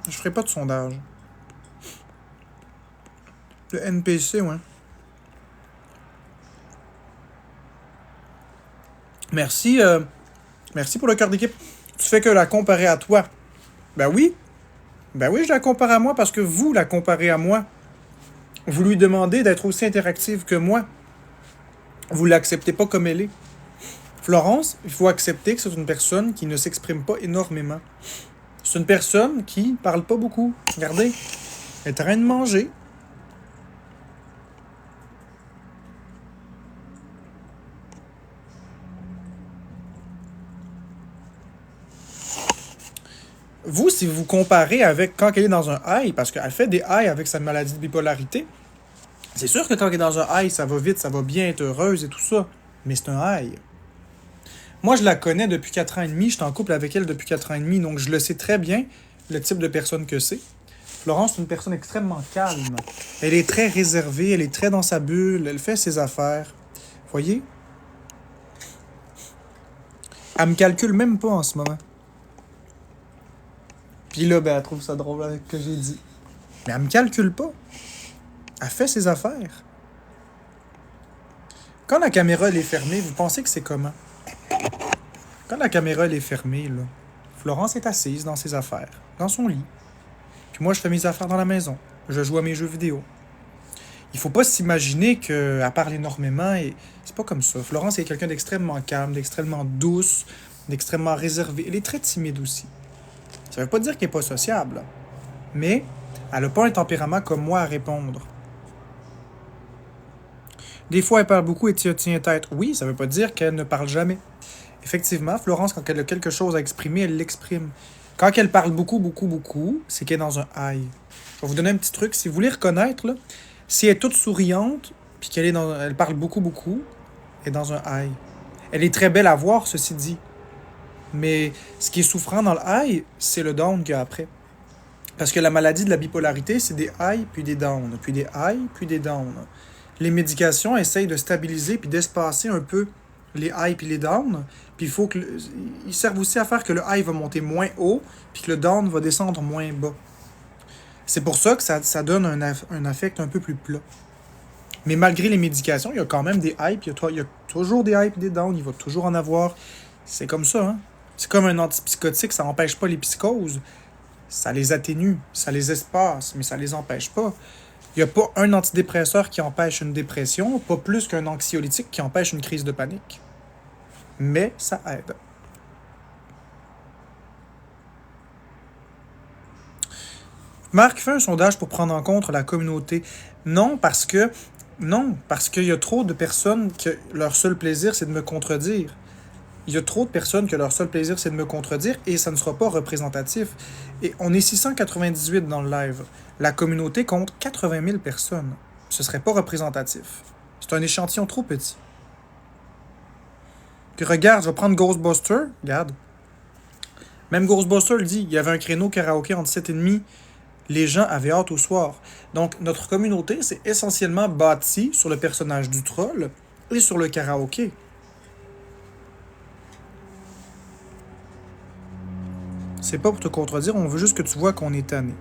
[SPEAKER 1] Je ferai pas de sondage. Le NPC, ouais. Merci, merci pour le cœur d'équipe. Tu fais que la comparer à toi. Ben oui. Ben oui, je la compare à moi parce que vous la comparez à moi. Vous lui demandez d'être aussi interactive que moi. Vous l'acceptez pas comme elle est. Florence, il faut accepter que c'est une personne qui ne s'exprime pas énormément. C'est une personne qui parle pas beaucoup. Regardez, elle est en train de manger. Vous, si vous comparez avec quand elle est dans un high, parce qu'elle fait des highs avec sa maladie de bipolarité, c'est sûr que quand elle est dans un high, ça va vite, ça va bien, être heureuse et tout ça. Mais c'est un high. Moi, je la connais depuis 4 ans et demi. Je suis en couple avec elle depuis 4 ans et demi, donc je le sais très bien, le type de personne que c'est. Florence, c'est une personne extrêmement calme. Elle est très réservée, elle est très dans sa bulle, elle fait ses affaires. Voyez? Elle me calcule même pas en ce moment. Puis là, ben, elle trouve ça drôle avec ce que j'ai dit. Mais elle me calcule pas. Elle fait ses affaires. Quand la caméra elle est fermée, vous pensez que c'est comment? Quand la caméra elle est fermée, là, Florence est assise dans ses affaires, dans son lit. Puis moi, je fais mes affaires dans la maison. Je joue à mes jeux vidéo. Il faut pas s'imaginer qu'elle parle énormément et c'est pas comme ça. Florence est quelqu'un d'extrêmement calme, d'extrêmement douce, d'extrêmement réservée. Elle est très timide aussi. Ça veut pas dire qu'elle est pas sociable, mais elle a pas un tempérament comme moi à répondre. Des fois, elle parle beaucoup et tient tête. Oui, ça veut pas dire qu'elle ne parle jamais. Effectivement, Florence, quand elle a quelque chose à exprimer, elle l'exprime. Quand elle parle beaucoup, beaucoup, beaucoup, c'est qu'elle est dans un high. Je vais vous donner un petit truc. Si vous voulez reconnaître, là, si elle est toute souriante, puis elle parle beaucoup, beaucoup, elle est dans un high. Elle est très belle à voir, ceci dit. Mais ce qui est souffrant dans le high, c'est le down qu'il y a après. Parce que la maladie de la bipolarité, c'est des highs, puis des downs, puis des highs, puis des downs. Les médications essayent de stabiliser puis d'espacer un peu les highs puis les downs. Puis il faut que ils servent aussi à faire que le high va monter moins haut puis que le down va descendre moins bas. C'est pour ça que ça donne un affect un peu plus plat. Mais malgré les médications, il y a quand même des highs, puis il y a toujours des highs et des downs, il va toujours en avoir. C'est comme ça, hein? C'est comme un antipsychotique, ça n'empêche pas les psychoses. Ça les atténue, ça les espace, mais ça les empêche pas. Il n'y a pas un antidépresseur qui empêche une dépression, pas plus qu'un anxiolytique qui empêche une crise de panique. Mais ça aide. Marc, fais un sondage pour prendre en compte la communauté. Non, parce qu'il y a trop de personnes que leur seul plaisir, c'est de me contredire. Il y a trop de personnes que leur seul plaisir, c'est de me contredire et ça ne sera pas représentatif. Et on est 698 dans le live. La communauté compte 80 000 personnes. Ce ne serait pas représentatif. C'est un échantillon trop petit. Puis regarde, je vais prendre Ghostbuster. Regarde. Même Ghostbuster le dit, il y avait un créneau karaoké entre 7h30. Les gens avaient hâte au soir. Donc, notre communauté, c'est essentiellement bâti sur le personnage du troll et sur le karaoké. C'est pas pour te contredire, on veut juste que tu vois qu'on est tanné.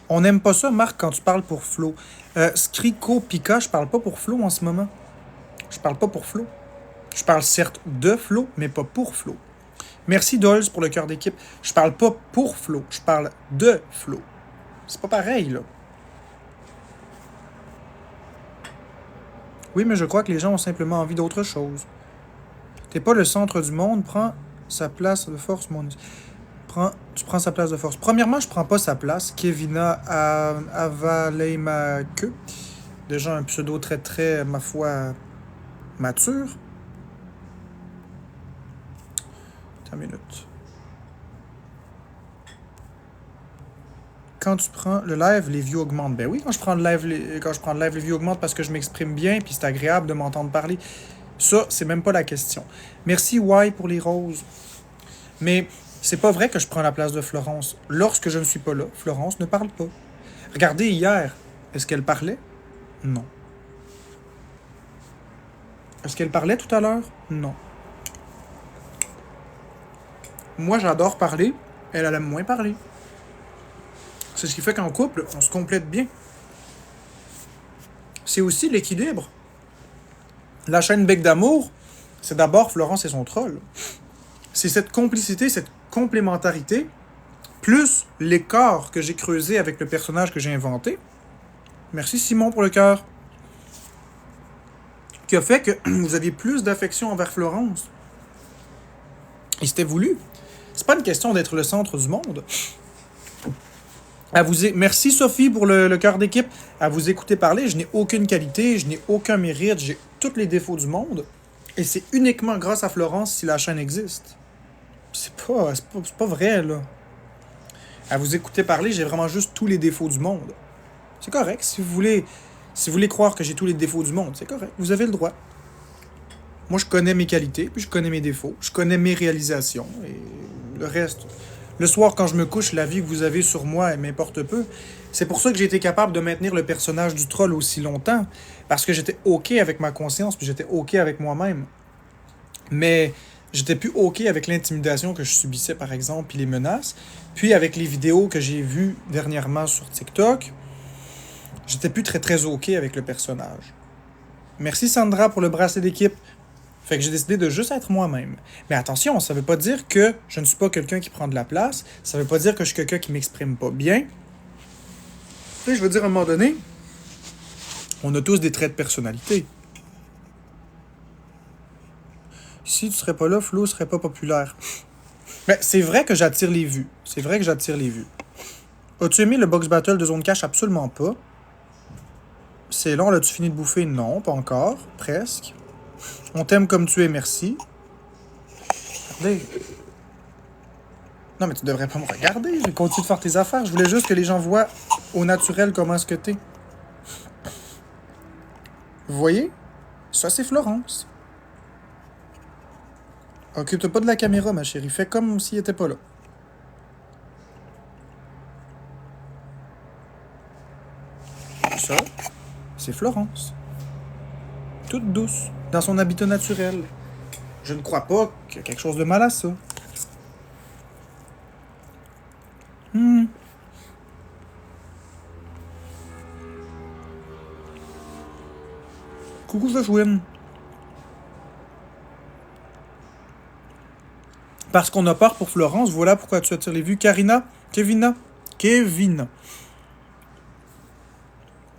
[SPEAKER 1] On n'aime pas ça, Marc, quand tu parles pour Flo. Scrico Pika, je parle pas pour Flo en ce moment. Je parle pas pour Flo. Je parle certes de Flo, mais pas pour Flo. Merci Dolls pour le cœur d'équipe. Je parle pas pour Flo, je parle de Flo. C'est pas pareil, là. Oui, mais je crois que les gens ont simplement envie d'autre chose. T'es pas le centre du monde, prends sa place de force, mon... Tu prends sa place de force. Premièrement, je prends pas sa place. Kevina Avaleimake. Déjà un pseudo très, très, ma foi, mature. Attends une minute. quand tu prends le live, les views augmentent. Ben oui, quand je prends le live, les views augmentent parce que je m'exprime bien puis c'est agréable de m'entendre parler. Ça, c'est même pas la question. Merci Y pour les roses. Mais c'est pas vrai que je prends la place de Florence. Lorsque je ne suis pas là, Florence ne parle pas. Regardez hier, est-ce qu'elle parlait? Non. Est-ce qu'elle parlait tout à l'heure? Non. Moi, j'adore parler. Elle aime moins parler. C'est ce qui fait qu'en couple, on se complète bien. C'est aussi l'équilibre. La chaîne Bec d'amour, c'est d'abord Florence et son troll. C'est cette complicité, cette complémentarité, plus l'écart que j'ai creusé avec le personnage que j'ai inventé. Merci Simon pour le cœur. Qui a fait que vous aviez plus d'affection envers Florence. Et c'était voulu. C'est pas une question d'être le centre du monde. Merci Sophie pour le cœur d'équipe. À vous écouter parler, je n'ai aucune qualité, je n'ai aucun mérite, j'ai tous les défauts du monde. Et c'est uniquement grâce à Florence si la chaîne existe. C'est pas vrai, là. À vous écouter parler, j'ai vraiment juste tous les défauts du monde. C'est correct. Si vous voulez croire que j'ai tous les défauts du monde, c'est correct. Vous avez le droit. Moi, je connais mes qualités, puis je connais mes défauts. Je connais mes réalisations. Et le reste... Le soir, quand je me couche, la vie que vous avez sur moi, elle m'importe peu. C'est pour ça que j'ai été capable de maintenir le personnage du troll aussi longtemps. Parce que j'étais OK avec ma conscience, puis j'étais OK avec moi-même. Mais j'étais plus OK avec l'intimidation que je subissais, par exemple, puis les menaces. Puis avec les vidéos que j'ai vues dernièrement sur TikTok, j'étais plus très OK avec le personnage. Merci Sandra pour le bracelet d'équipe. Fait que j'ai décidé de juste être moi-même. Mais attention, ça veut pas dire que je ne suis pas quelqu'un qui prend de la place. Ça veut pas dire que je suis quelqu'un qui m'exprime pas bien. Tu sais, je veux dire, à un moment donné, on a tous des traits de personnalité. Si tu serais pas là, Flo serait pas populaire. Mais c'est vrai que j'attire les vues. C'est vrai que j'attire les vues. As-tu aimé le box battle de Zone Cash? Absolument pas. C'est long, l'as-tu fini de bouffer? Non, pas encore. Presque. On t'aime comme tu es, merci. Regardez. Non, mais tu devrais pas me regarder. Je vais continuer de faire tes affaires. Je voulais juste que les gens voient au naturel comment est-ce que t'es. Vous voyez? Ça, c'est Florence. Occupe-toi pas de la caméra, ma chérie. Fais comme s'il était pas là. Ça, c'est Florence. Toute douce, dans son habitat naturel. Je ne crois pas qu'il y a quelque chose de mal à ça. Coucou Joshwin. Parce qu'on a peur pour Florence, voilà pourquoi tu attires les vues. Karina, Kevin.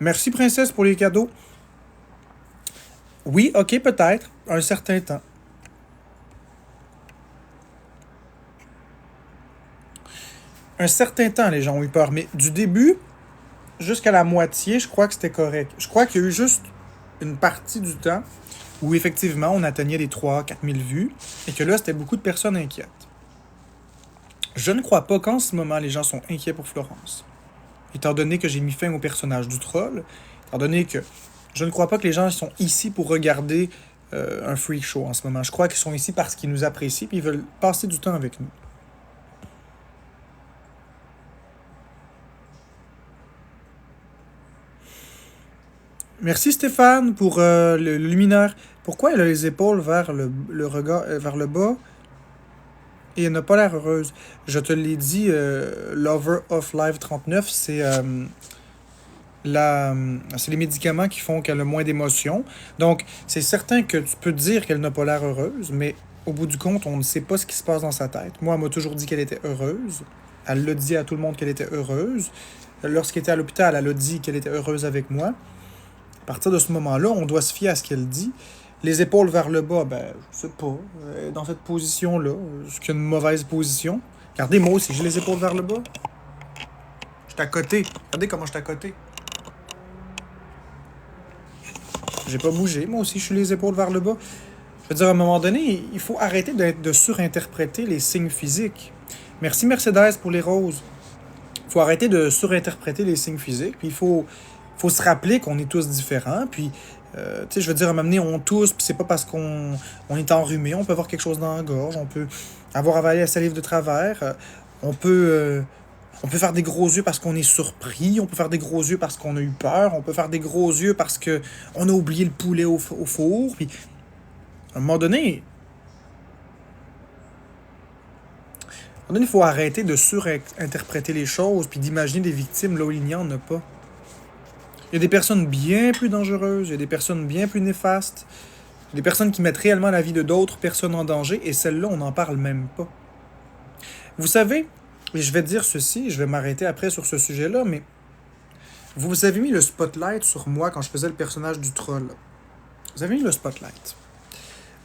[SPEAKER 1] Merci princesse pour les cadeaux. Oui, ok, peut-être, un certain temps. Un certain temps, les gens ont eu peur, mais du début jusqu'à la moitié, je crois que c'était correct. Je crois qu'il y a eu juste une partie du temps où effectivement on atteignait les 3-4 000 vues et que là, c'était beaucoup de personnes inquiètes. Je ne crois pas qu'en ce moment, les gens sont inquiets pour Florence. Étant donné que j'ai mis fin au personnage du troll, étant donné que je ne crois pas que les gens sont ici pour regarder un freak show en ce moment. Je crois qu'ils sont ici parce qu'ils nous apprécient et ils veulent passer du temps avec nous. Merci Stéphane pour le luminaire. Pourquoi elle a les épaules vers le regard, vers le bas et elle n'a pas l'air heureuse? Je te l'ai dit, Lover of Live 39, c'est les médicaments qui font qu'elle a moins d'émotions. Donc, c'est certain que tu peux dire qu'elle n'a pas l'air heureuse, mais au bout du compte, on ne sait pas ce qui se passe dans sa tête. Moi, elle m'a toujours dit qu'elle était heureuse. Elle l'a dit à tout le monde qu'elle était heureuse. Lorsqu'elle était à l'hôpital, elle a dit qu'elle était heureuse avec moi. À partir de ce moment-là, on doit se fier à ce qu'elle dit. Les épaules vers le bas, ben, je sais pas. Dans cette position-là, est-ce qu'il y a une mauvaise position? Regardez, moi aussi, j'ai les épaules vers le bas. Je suis à côté. Regardez comment je suis à côté. J'ai pas bougé. Moi aussi, je suis les épaules vers le bas. Je veux dire, à un moment donné, il faut arrêter de surinterpréter les signes physiques. Merci Mercedes pour les roses. faut arrêter de surinterpréter les signes physiques, puis il faut se rappeler qu'on est tous différents, puis, tu sais, je veux dire, à un moment donné, on tousse, puis c'est pas parce qu'on est enrhumé, on peut avoir quelque chose dans la gorge, on peut avoir avalé la salive de travers, on peut faire des gros yeux parce qu'on est surpris, on peut faire des gros yeux parce qu'on a eu peur, on peut faire des gros yeux parce qu'on a oublié le poulet au four, puis à un moment donné, il faut arrêter de surinterpréter les choses puis d'imaginer des victimes là où il n'y en a pas. Il y a des personnes bien plus dangereuses, il y a des personnes bien plus néfastes, il y a des personnes qui mettent réellement la vie de d'autres personnes en danger, et celles-là, on n'en parle même pas. Vous savez, et je vais dire ceci, je vais m'arrêter après sur ce sujet-là, mais vous avez mis le spotlight sur moi quand je faisais le personnage du troll. Vous avez mis le spotlight.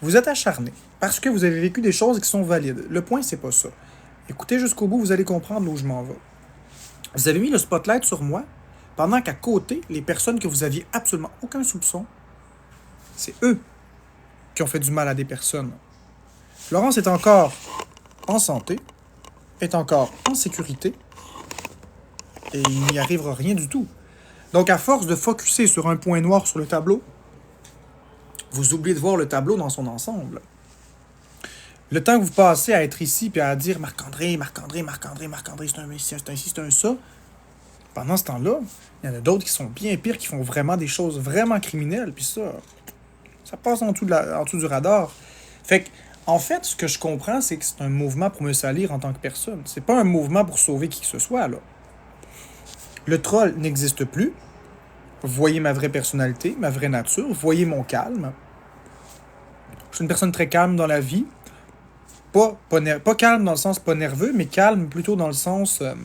[SPEAKER 1] Vous êtes acharné parce que vous avez vécu des choses qui sont valides. Le point, c'est pas ça. Écoutez jusqu'au bout, vous allez comprendre où je m'en vais. Vous avez mis le spotlight sur moi, pendant qu'à côté, les personnes que vous aviez absolument aucun soupçon, c'est eux qui ont fait du mal à des personnes. Florence est encore en santé, est encore en sécurité, et il n'y arrivera rien du tout. Donc, à force de focusser sur un point noir sur le tableau, vous oubliez de voir le tableau dans son ensemble. Le temps que vous passez à être ici puis à dire Marc-André, c'est un ci, c'est un ça, pendant ce temps-là, il y en a d'autres qui sont bien pires, qui font vraiment des choses vraiment criminelles, puis ça passe en dessous du radar. Fait que, en fait, ce que je comprends, c'est que c'est un mouvement pour me salir en tant que personne. C'est pas un mouvement pour sauver qui que ce soit, là. Le troll n'existe plus. Voyez ma vraie personnalité, ma vraie nature, voyez mon calme. Je suis une personne très calme dans la vie. Pas calme dans le sens pas nerveux, mais calme plutôt dans le sens... je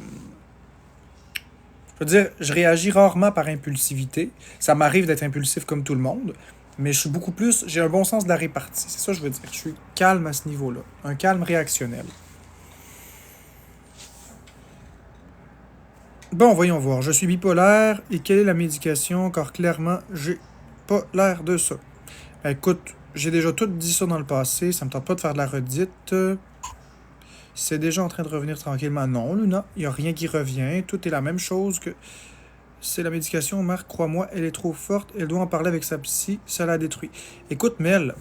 [SPEAKER 1] veux dire, je réagis rarement par impulsivité. Ça m'arrive d'être impulsif comme tout le monde, mais je suis beaucoup plus... J'ai un bon sens de la répartie. C'est ça que je veux dire. Je suis calme à ce niveau-là. Un calme réactionnel. Bon, voyons voir. Je suis bipolaire. Et quelle est la médication? Car clairement, j'ai pas l'air de ça. Écoute, j'ai déjà tout dit ça dans le passé. Ça me tente pas de faire de la redite. C'est déjà en train de revenir tranquillement. Non, Luna, il n'y a rien qui revient. Tout est la même chose que... C'est la médication, Marc, crois-moi, elle est trop forte. Elle doit en parler avec sa psy. Ça la détruit. Écoute, Mel,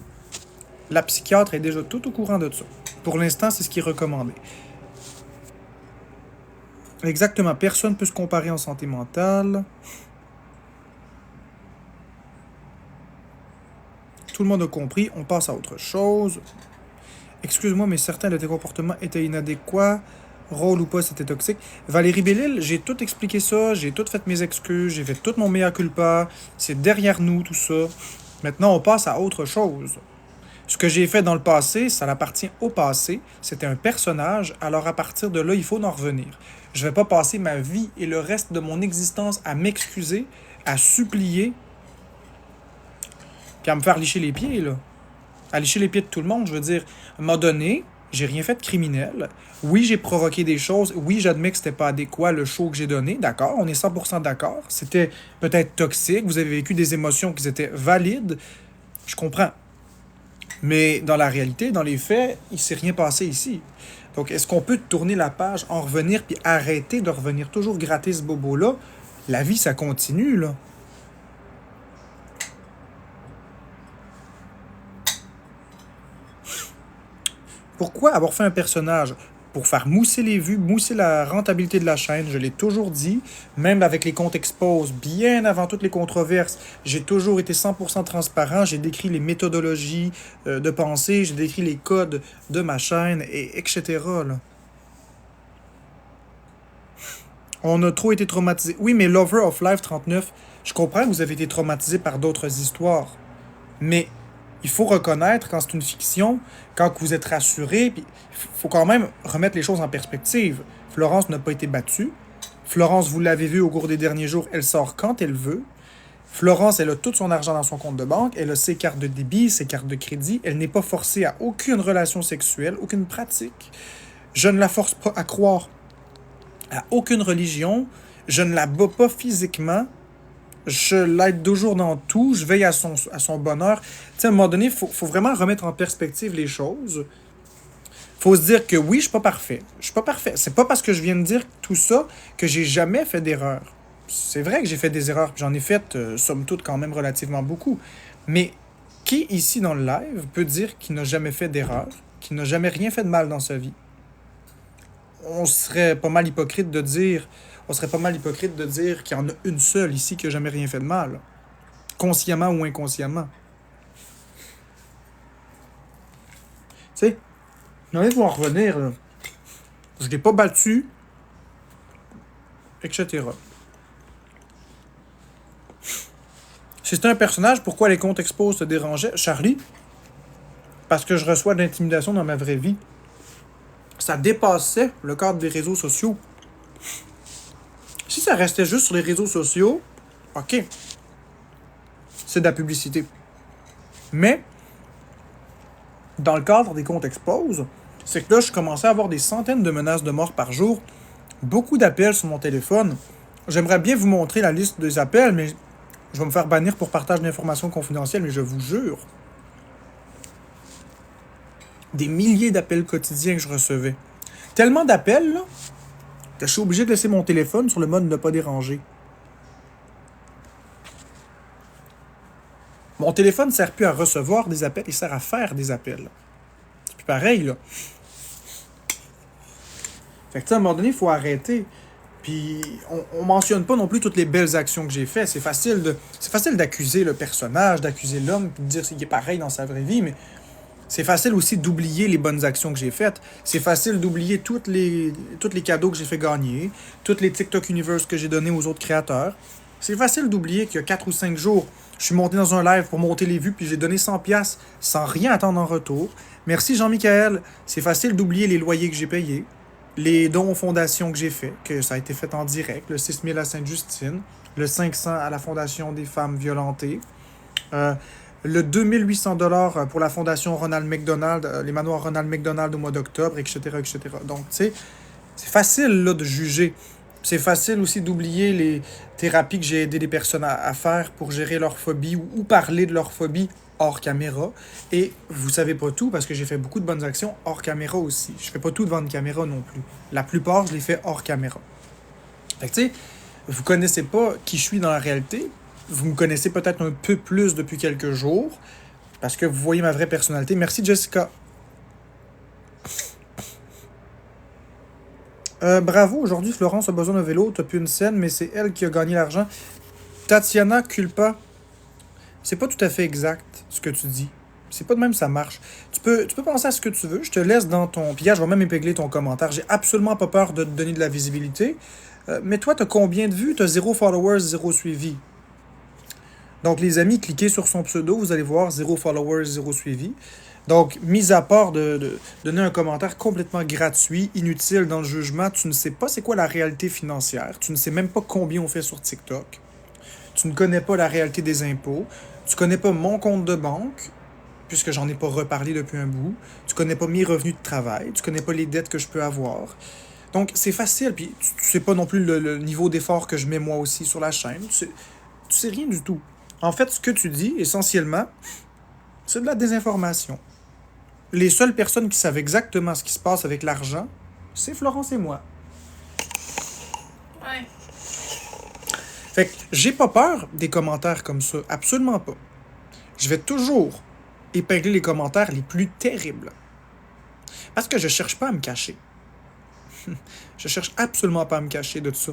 [SPEAKER 1] la psychiatre est déjà tout au courant de ça. Pour l'instant, c'est ce qui est recommandé. Exactement. Personne ne peut se comparer en santé mentale. Tout le monde a compris. On passe à autre chose. Excuse-moi, mais certains de tes comportements étaient inadéquats. Rôle ou pas, c'était toxique. Valérie Bellil, j'ai tout expliqué ça. J'ai tout fait mes excuses. J'ai fait tout mon mea culpa. C'est derrière nous, tout ça. Maintenant, on passe à autre chose. Ce que j'ai fait dans le passé, ça appartient au passé. C'était un personnage. Alors, à partir de là, il faut en revenir. Je ne vais pas passer ma vie et le reste de mon existence à m'excuser, à supplier, puis à me faire licher les pieds, là. À licher les pieds de tout le monde, je veux dire. À un moment donné, j'ai rien fait de criminel. Oui, j'ai provoqué des choses. Oui, j'admets que c'était pas adéquat, le show que j'ai donné. D'accord, on est 100% d'accord. C'était peut-être toxique. Vous avez vécu des émotions qui étaient valides. Je comprends. Mais dans la réalité, dans les faits, il ne s'est rien passé ici. Donc, est-ce qu'on peut tourner la page, en revenir, puis arrêter de revenir toujours gratter ce bobo-là? La vie, ça continue, là. Pourquoi avoir fait un personnage? Pour faire mousser les vues, mousser la rentabilité de la chaîne, je l'ai toujours dit, même avec les comptes expose, bien avant toutes les controverses, j'ai toujours été 100% transparent, j'ai décrit les méthodologies de pensée, j'ai décrit les codes de ma chaîne, et etc. Là. On a trop été traumatisé. Oui, mais Lover of Life 39, je comprends que vous avez été traumatisé par d'autres histoires, mais il faut reconnaître quand c'est une fiction, quand vous êtes rassuré, puis il faut quand même remettre les choses en perspective. Florence n'a pas été battue. Florence, vous l'avez vu au cours des derniers jours, elle sort quand elle veut. Florence, elle a tout son argent dans son compte de banque, elle a ses cartes de débit, ses cartes de crédit, elle n'est pas forcée à aucune relation sexuelle, aucune pratique. Je ne la force pas à croire à aucune religion, je ne la bats pas physiquement. Je l'aide toujours dans tout, je veille à son bonheur. Tu sais, à un moment donné, il faut vraiment remettre en perspective les choses. faut se dire que oui, je suis pas parfait. Je suis pas parfait. C'est pas parce que je viens de dire tout ça que j'ai jamais fait d'erreur. C'est vrai que j'ai fait des erreurs, puis j'en ai fait, somme toute, quand même relativement beaucoup. Mais qui, ici, dans le live, peut dire qu'il n'a jamais fait d'erreur, qu'il n'a jamais rien fait de mal dans sa vie? On serait pas mal hypocrite de dire... On serait pas mal hypocrite de dire qu'il y en a une seule ici qui n'a jamais rien fait de mal. Consciemment ou inconsciemment. Tu sais, il faut en revenir, là. Je l'ai pas battu, etc. Si c'était un personnage, pourquoi les comptes expos te dérangeaient? Charlie? Parce que je reçois de l'intimidation dans ma vraie vie. Ça dépassait le cadre des réseaux sociaux. Si ça restait juste sur les réseaux sociaux, ok. C'est de la publicité. Mais, dans le cadre des comptes expose, c'est que là, je commençais à avoir des centaines de menaces de mort par jour, beaucoup d'appels sur mon téléphone. J'aimerais bien vous montrer la liste des appels, mais je vais me faire bannir pour partage d'informations confidentielles, mais je vous jure. Des milliers d'appels quotidiens que je recevais. Tellement d'appels, là, que je suis obligé de laisser mon téléphone sur le mode ne pas déranger. Mon téléphone ne sert plus à recevoir des appels, il sert à faire des appels. C'est plus pareil, là. Fait que, tu sais, à un moment donné, il faut arrêter. Puis, on mentionne pas non plus toutes les belles actions que j'ai faites. C'est facile d'accuser le personnage, d'accuser l'homme, puis de dire qu'il est pareil dans sa vraie vie, mais c'est facile aussi d'oublier les bonnes actions que j'ai faites. C'est facile d'oublier tous les cadeaux que j'ai fait gagner, toutes les TikTok Universe que j'ai donnés aux autres créateurs. C'est facile d'oublier qu'il y a 4 ou 5 jours, je suis monté dans un live pour monter les vues, puis j'ai donné 100$ sans rien attendre en retour. Merci Jean-Michel. C'est facile d'oublier les loyers que j'ai payés, les dons aux fondations que j'ai fait, que ça a été fait en direct, le 6 000 à Sainte-Justine, le 500 à la Fondation des femmes violentées, le 2800$ pour la Fondation Ronald McDonald, les manoirs Ronald McDonald au mois d'octobre, etc., etc. Donc, tu sais, c'est facile là, de juger. C'est facile aussi d'oublier les thérapies que j'ai aidé les personnes à faire pour gérer leur phobie ou parler de leur phobie hors caméra. Et vous savez pas tout parce que j'ai fait beaucoup de bonnes actions hors caméra aussi. Je fais pas tout devant une caméra non plus. La plupart, je les fais hors caméra. Fait que tu sais, vous connaissez pas qui je suis dans la réalité. Vous me connaissez peut-être un peu plus depuis quelques jours parce que vous voyez ma vraie personnalité. Merci Jessica. Bravo, aujourd'hui Florence a besoin d'un vélo, t'as plus une scène, mais c'est elle qui a gagné l'argent. Tatiana culpa. C'est pas tout à fait exact ce que tu dis. C'est pas de même ça marche. Tu peux penser à ce que tu veux, je te laisse dans ton... Puis je vais même épingler ton commentaire. J'ai absolument pas peur de te donner de la visibilité. Mais toi, t'as combien de vues? T'as 0 followers, 0 suivi. Donc les amis, cliquez sur son pseudo, vous allez voir 0 followers, 0 suivi. Donc, mis à part de donner un commentaire complètement gratuit, inutile dans le jugement, tu ne sais pas c'est quoi la réalité financière, tu ne sais même pas combien on fait sur TikTok, tu ne connais pas la réalité des impôts, tu connais pas mon compte de banque, puisque j'en ai pas reparlé depuis un bout, tu connais pas mes revenus de travail, tu connais pas les dettes que je peux avoir. Donc, c'est facile, puis tu sais pas non plus le niveau d'effort que je mets moi aussi sur la chaîne, tu sais rien du tout. En fait, ce que tu dis, essentiellement, c'est de la désinformation. Les seules personnes qui savent exactement ce qui se passe avec l'argent, c'est Florence et moi.
[SPEAKER 2] Ouais.
[SPEAKER 1] Fait que j'ai pas peur des commentaires comme ça, absolument pas. Je vais toujours épingler les commentaires les plus terribles. Parce que je cherche pas à me cacher. Je cherche absolument pas à me cacher de tout ça.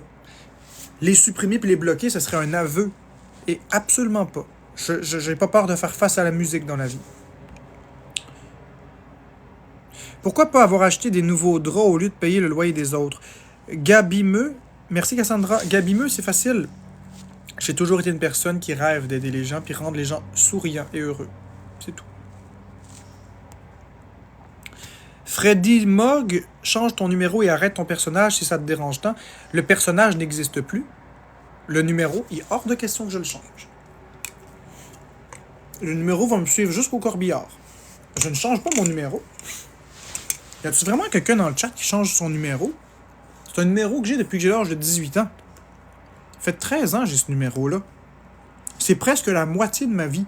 [SPEAKER 1] Les supprimer puis les bloquer, ce serait un aveu. Et absolument pas. J'ai pas peur de faire face à la musique dans la vie. Pourquoi pas avoir acheté des nouveaux draps au lieu de payer le loyer des autres? Gabimeux, merci Cassandra. Gabimeux, c'est facile. J'ai toujours été une personne qui rêve d'aider les gens puis rendre les gens souriants et heureux. C'est tout. Freddy Mogg, change ton numéro et arrête ton personnage si ça te dérange tant. Le personnage n'existe plus. Le numéro, il est hors de question que je le change. Le numéro va me suivre jusqu'au corbillard. Je ne change pas mon numéro. Y a-t-il vraiment quelqu'un dans le chat qui change son numéro? C'est un numéro que j'ai depuis que j'ai l'âge de 18 ans. Ça fait 13 ans que j'ai ce numéro-là. C'est presque la moitié de ma vie.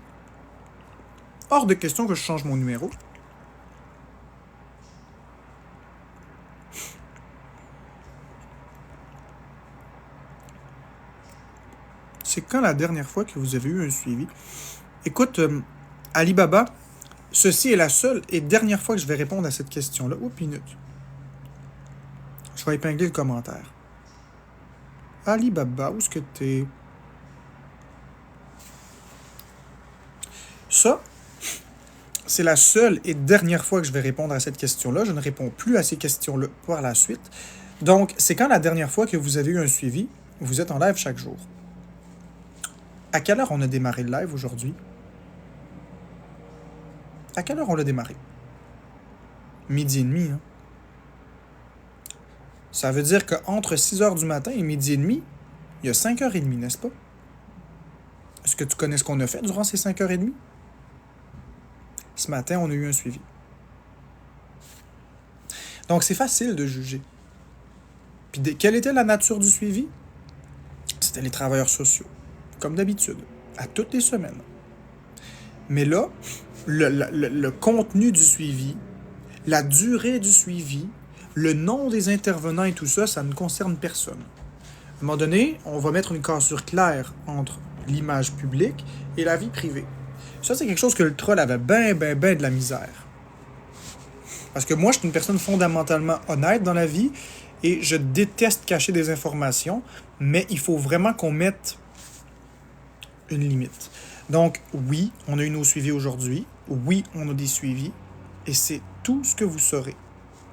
[SPEAKER 1] Hors de question que je change mon numéro. C'est quand la dernière fois que vous avez eu un suivi? Écoute, Alibaba, ceci est la seule et dernière fois que je vais répondre à cette question-là. Oups, minute. Je vais épingler le commentaire. Alibaba, où est-ce que t'es? Ça, c'est la seule et dernière fois que je vais répondre à cette question-là. Je ne réponds plus à ces questions-là par la suite. Donc, c'est quand la dernière fois que vous avez eu un suivi? Vous êtes en live chaque jour. À quelle heure on a démarré le live aujourd'hui? À quelle heure on l'a démarré? 12h30, hein? Ça veut dire qu'entre 6h du matin et 12h30, il y a 5h30, n'est-ce pas? Est-ce que tu connais ce qu'on a fait durant ces 5h30? Ce matin, on a eu un suivi. Donc, c'est facile de juger. Puis, quelle était la nature du suivi? C'était les travailleurs sociaux, comme d'habitude, à toutes les semaines. Mais là, le contenu du suivi, la durée du suivi, le nom des intervenants et tout ça, ça ne concerne personne. À un moment donné, on va mettre une cassure claire entre l'image publique et la vie privée. Ça, c'est quelque chose que le troll avait ben de la misère. Parce que moi, je suis une personne fondamentalement honnête dans la vie et je déteste cacher des informations, mais il faut vraiment qu'on mette une limite. Donc, oui, on a eu nos suivis aujourd'hui. Oui, on a des suivis. Et c'est tout ce que vous saurez.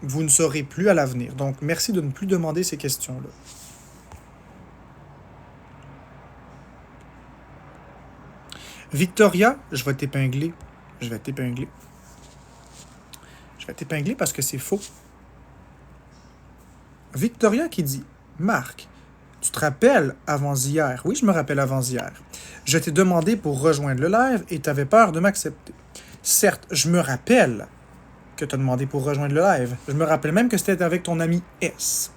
[SPEAKER 1] Vous ne saurez plus à l'avenir. Donc, merci de ne plus demander ces questions-là. Victoria, je vais t'épingler. Je vais t'épingler parce que c'est faux. Victoria qui dit « Marc, tu te rappelles avant-hier? » Oui, je me rappelle avant-hier. « Je t'ai demandé pour rejoindre le live et tu avais peur de m'accepter. » Certes, je me rappelle que tu as demandé pour rejoindre le live. Je me rappelle même que c'était avec ton ami S.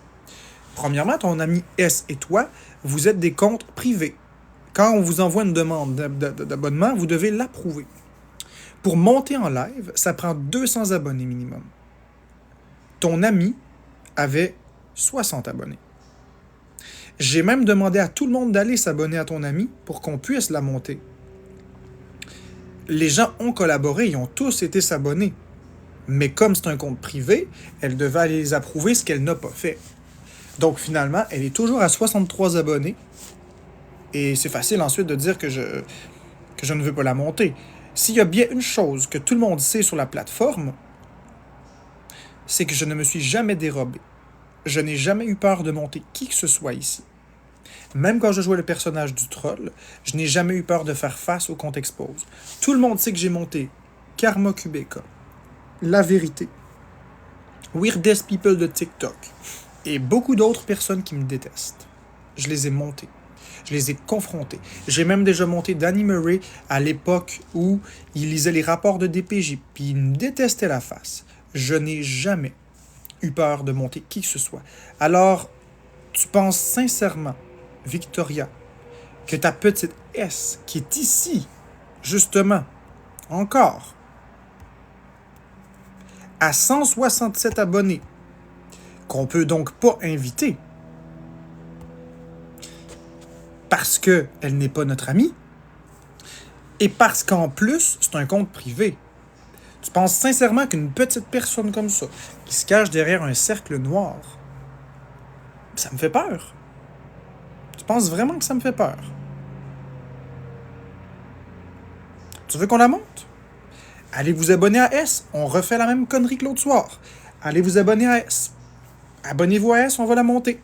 [SPEAKER 1] Premièrement, ton ami S et toi, vous êtes des comptes privés. Quand on vous envoie une demande d'abonnement, vous devez l'approuver. Pour monter en live, ça prend 200 abonnés minimum. Ton ami avait 60 abonnés. J'ai même demandé à tout le monde d'aller s'abonner à ton ami pour qu'on puisse la monter. Les gens ont collaboré, ils ont tous été s'abonner. Mais comme c'est un compte privé, elle devait aller les approuver, ce qu'elle n'a pas fait. Donc finalement, elle est toujours à 63 abonnés. Et c'est facile ensuite de dire que je ne veux pas la monter. S'il y a bien une chose que tout le monde sait sur la plateforme, c'est que je ne me suis jamais dérobé. Je n'ai jamais eu peur de monter qui que ce soit ici. Même quand je jouais le personnage du troll, je n'ai jamais eu peur de faire face au compte expose. Tout le monde sait que j'ai monté Karma Kubeka, La Vérité, Weirdest People de TikTok et beaucoup d'autres personnes qui me détestent. Je les ai montés. Je les ai confrontés. J'ai même déjà monté Danny Murray à l'époque où il lisait les rapports de DPJ, puis il me détestait la face. Je n'ai jamais eu peur de monter qui que ce soit. Alors, tu penses sincèrement, Victoria, que ta petite S, qui est ici, justement, encore, à 167 abonnés, qu'on peut donc pas inviter, parce qu'elle n'est pas notre amie, et parce qu'en plus, c'est un compte privé. Tu penses sincèrement qu'une petite personne comme ça, qui se cache derrière un cercle noir, ça me fait peur? Tu penses vraiment que ça me fait peur? Tu veux qu'on la monte? Allez vous abonner à S, on refait la même connerie que l'autre soir. Allez vous abonner à S. Abonnez-vous à S, on va la monter.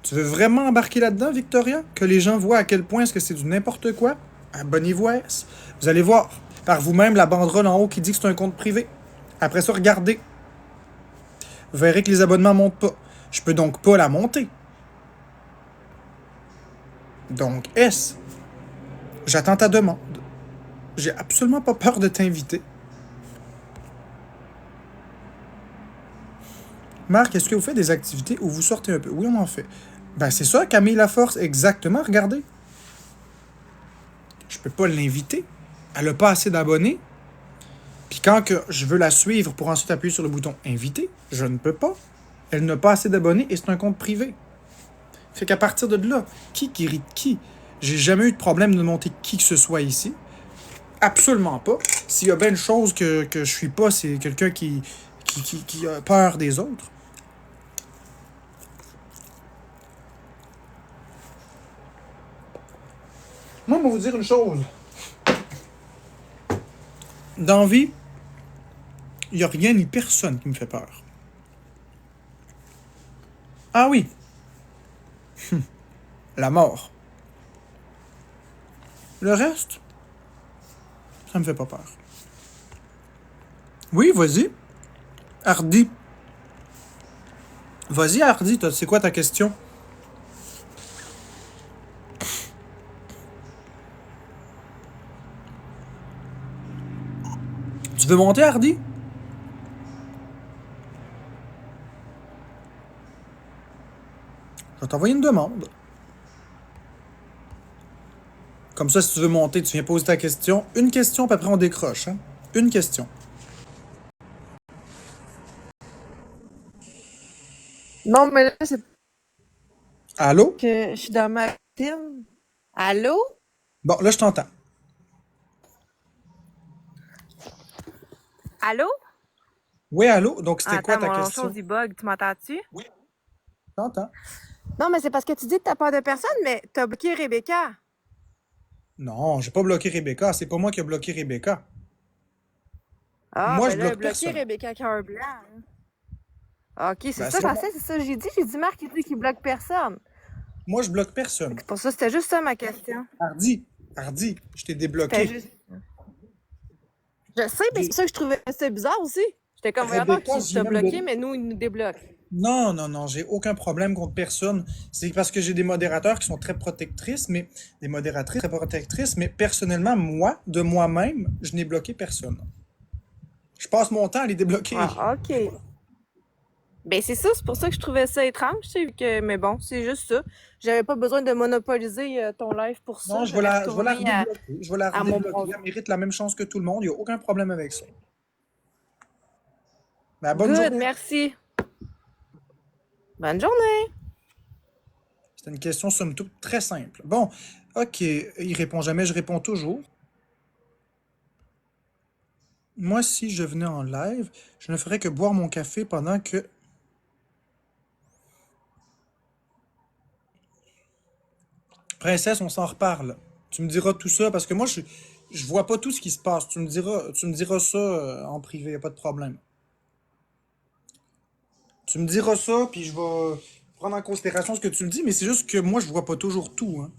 [SPEAKER 1] Tu veux vraiment embarquer là-dedans, Victoria? Que les gens voient à quel point est-ce que c'est du n'importe quoi? Abonnez-vous à S. Vous allez voir par vous-même la banderole en haut qui dit que c'est un compte privé. Après ça, regardez. Vous verrez que les abonnements ne montent pas. Je peux donc pas la monter. Donc, S, j'attends ta demande. J'ai absolument pas peur de t'inviter. Marc, est-ce que vous faites des activités où vous sortez un peu? Oui, on en fait. Ben, c'est ça, Camille Laforce, exactement, regardez. Je peux pas l'inviter. Elle n'a pas assez d'abonnés. Puis quand que je veux la suivre pour ensuite appuyer sur le bouton « Inviter », je ne peux pas. Elle n'a pas assez d'abonnés et c'est un compte privé. Fait qu'à partir de là, qui rit de qui? J'ai jamais eu de problème de monter qui que ce soit ici. Absolument pas. S'il y a bien une chose que je suis pas, c'est quelqu'un qui a peur des autres. Moi, je vais vous dire une chose. Dans la vie, il n'y a rien ni personne qui me fait peur. Ah oui, la mort. Le reste, ça me fait pas peur. Oui, vas-y. Hardy. Vas-y, Hardy, c'est quoi ta question? Tu veux monter, Hardy? Je vais t'envoyer une demande. Comme ça, si tu veux monter, tu viens poser ta question. Une question, puis après on décroche. Hein? Une question.
[SPEAKER 4] Non, mais là, c'est
[SPEAKER 1] Allô?
[SPEAKER 4] que je suis dans ma team. Allô?
[SPEAKER 1] Bon, là, je t'entends.
[SPEAKER 4] Allô?
[SPEAKER 1] Oui, allô? Donc, c'était quoi
[SPEAKER 4] Attends,
[SPEAKER 1] ta
[SPEAKER 4] mon
[SPEAKER 1] question?
[SPEAKER 4] chose, il bug. Tu m'entends-tu?
[SPEAKER 1] Je t'entends.
[SPEAKER 4] Non, mais c'est parce que tu dis que t'as peur de personne, mais t'as bloqué Rebecca.
[SPEAKER 1] Non, j'ai pas bloqué Rebecca. C'est pas moi qui ai bloqué Rebecca.
[SPEAKER 4] Ah,
[SPEAKER 1] Moi, je
[SPEAKER 4] ben là,
[SPEAKER 1] bloque
[SPEAKER 4] bloqué
[SPEAKER 1] personne.
[SPEAKER 4] Rebecca Cœur Blanc. Hein. Ok, c'est
[SPEAKER 1] Ben,
[SPEAKER 4] ça,
[SPEAKER 1] c'est
[SPEAKER 4] je
[SPEAKER 1] moi.
[SPEAKER 4] pensais, c'est ça, j'ai dit. J'ai dit Marc, il dit qu'il bloque personne.
[SPEAKER 1] Moi, je bloque personne.
[SPEAKER 4] C'est pour ça, c'était juste ça ma question.
[SPEAKER 1] Hardy, je t'ai
[SPEAKER 4] C'était
[SPEAKER 1] débloqué.
[SPEAKER 4] juste. Je sais, mais c'est pour ça que je trouvais ça bizarre aussi. J'étais comme, voyons donc,
[SPEAKER 1] Rebecca,
[SPEAKER 4] tu
[SPEAKER 1] j'ai
[SPEAKER 4] t'as
[SPEAKER 1] même
[SPEAKER 4] bloqué,
[SPEAKER 1] de...
[SPEAKER 4] mais nous, il nous débloque.
[SPEAKER 1] Non, j'ai aucun problème contre personne. C'est parce que j'ai des modérateurs qui sont très protectrices, mais des modératrices très protectrices, mais personnellement, moi, de moi-même, je n'ai bloqué personne. Je passe mon temps à les débloquer.
[SPEAKER 4] Ah, ok. Ben c'est ça, c'est pour ça que je trouvais ça étrange, tu sais, mais bon, c'est juste ça. J'avais pas besoin de monopoliser ton live pour ça.
[SPEAKER 1] Non, je vais la
[SPEAKER 4] retourner
[SPEAKER 1] redébloquer. Je vais la
[SPEAKER 4] à mon
[SPEAKER 1] redébloquer. Elle mérite la même chance que tout le monde. Il n'y a aucun problème avec ça. Ben, bonne
[SPEAKER 4] Good,
[SPEAKER 1] journée.
[SPEAKER 4] merci. Bonne journée.
[SPEAKER 1] C'est une question, somme toute, très simple. Bon, ok, il répond jamais, je réponds toujours. Moi, si je venais en live, je ne ferais que boire mon café pendant que... Princesse, on s'en reparle. Tu me diras tout ça, parce que moi, je vois pas tout ce qui se passe. Tu me diras ça en privé, y a pas de problème. Tu me diras ça, puis je vais prendre en considération ce que tu me dis, mais c'est juste que moi, je vois pas toujours tout. Hein.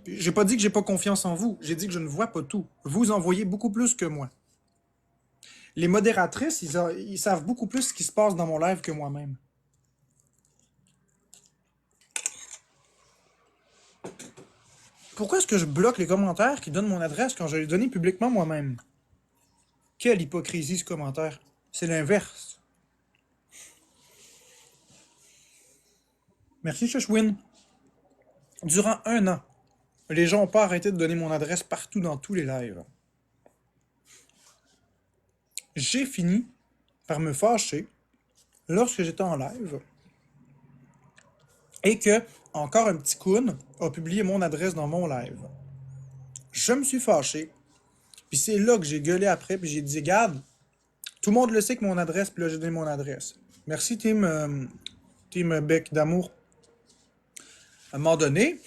[SPEAKER 1] J'ai pas dit que j'ai pas confiance en vous. J'ai dit que je ne vois pas tout. Vous en voyez beaucoup plus que moi. Les modératrices, ils savent beaucoup plus ce qui se passe dans mon live que moi-même. Pourquoi est-ce que je bloque les commentaires qui donnent mon adresse quand je l'ai donné publiquement moi-même? Quelle hypocrisie ce commentaire. C'est l'inverse. Merci, Shashwin. Durant 1 an, les gens n'ont pas arrêté de donner mon adresse partout dans tous les lives. J'ai fini par me fâcher lorsque j'étais en live et que encore un petit coon a publié mon adresse dans mon live. Je me suis fâché, puis c'est là que j'ai gueulé après, puis j'ai dit, regarde, tout le monde le sait que mon adresse, puis là j'ai donné mon adresse. Merci team Bec d'amour. À un moment donné,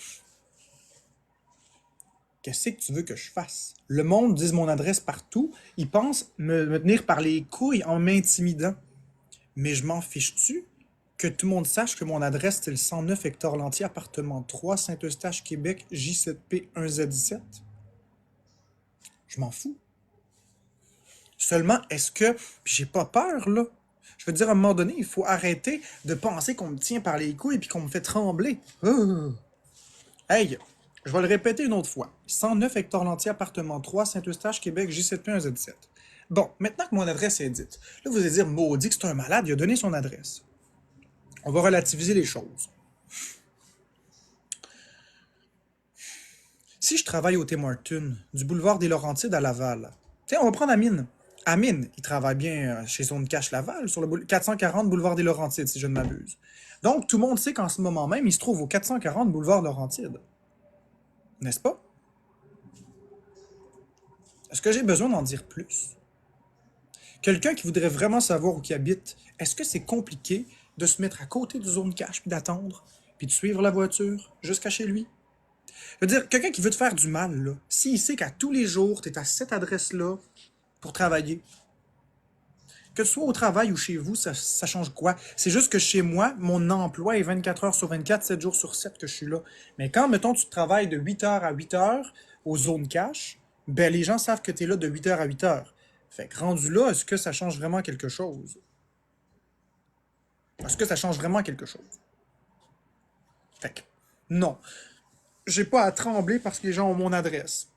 [SPEAKER 1] qu'est-ce que tu veux que je fasse? Le monde dise mon adresse partout, ils pensent me tenir par les couilles en m'intimidant. Mais je m'en fiche-tu que tout le monde sache que mon adresse, c'est le 109 Hector Lantier, appartement 3, Saint-Eustache, Québec, J7P1Z17? Je m'en fous. Seulement, est-ce que... Puis j'ai pas peur, là. Je veux dire, à un moment donné, il faut arrêter de penser qu'on me tient par les couilles et qu'on me fait trembler. Hey, je vais le répéter une autre fois. 109 Hector Lantier, appartement 3, Saint-Eustache, Québec, J7P1Z17. Bon, maintenant que mon adresse est dite, là, vous allez dire, maudit que c'est un malade, il a donné son adresse. On va relativiser les choses. Si je travaille au Tim Hortons, du boulevard des Laurentides à Laval, tiens, on va prendre Amine. Amine, il travaille bien chez Zone Cash Laval, sur le 440 boulevard des Laurentides, si je ne m'abuse. Donc, tout le monde sait qu'en ce moment même, il se trouve au 440 boulevard Laurentides. N'est-ce pas? Est-ce que j'ai besoin d'en dire plus? Quelqu'un qui voudrait vraiment savoir où il habite, est-ce que c'est compliqué de se mettre à côté de zone cash puis d'attendre, puis de suivre la voiture jusqu'à chez lui? Je veux dire, quelqu'un qui veut te faire du mal, là, s'il sait qu'à tous les jours, tu es à cette adresse-là pour travailler, que tu sois au travail ou chez vous, ça change quoi? C'est juste que chez moi, mon emploi est 24 heures sur 24, 7 jours sur 7 que je suis là. Mais quand, mettons, tu travailles de 8 heures à 8 heures aux zones cash, ben les gens savent que tu es là de 8 heures à 8 heures. Fait que rendu là, est-ce que ça change vraiment quelque chose? Est-ce que ça change vraiment quelque chose? Fait que, non. J'ai pas à trembler parce que les gens ont mon adresse.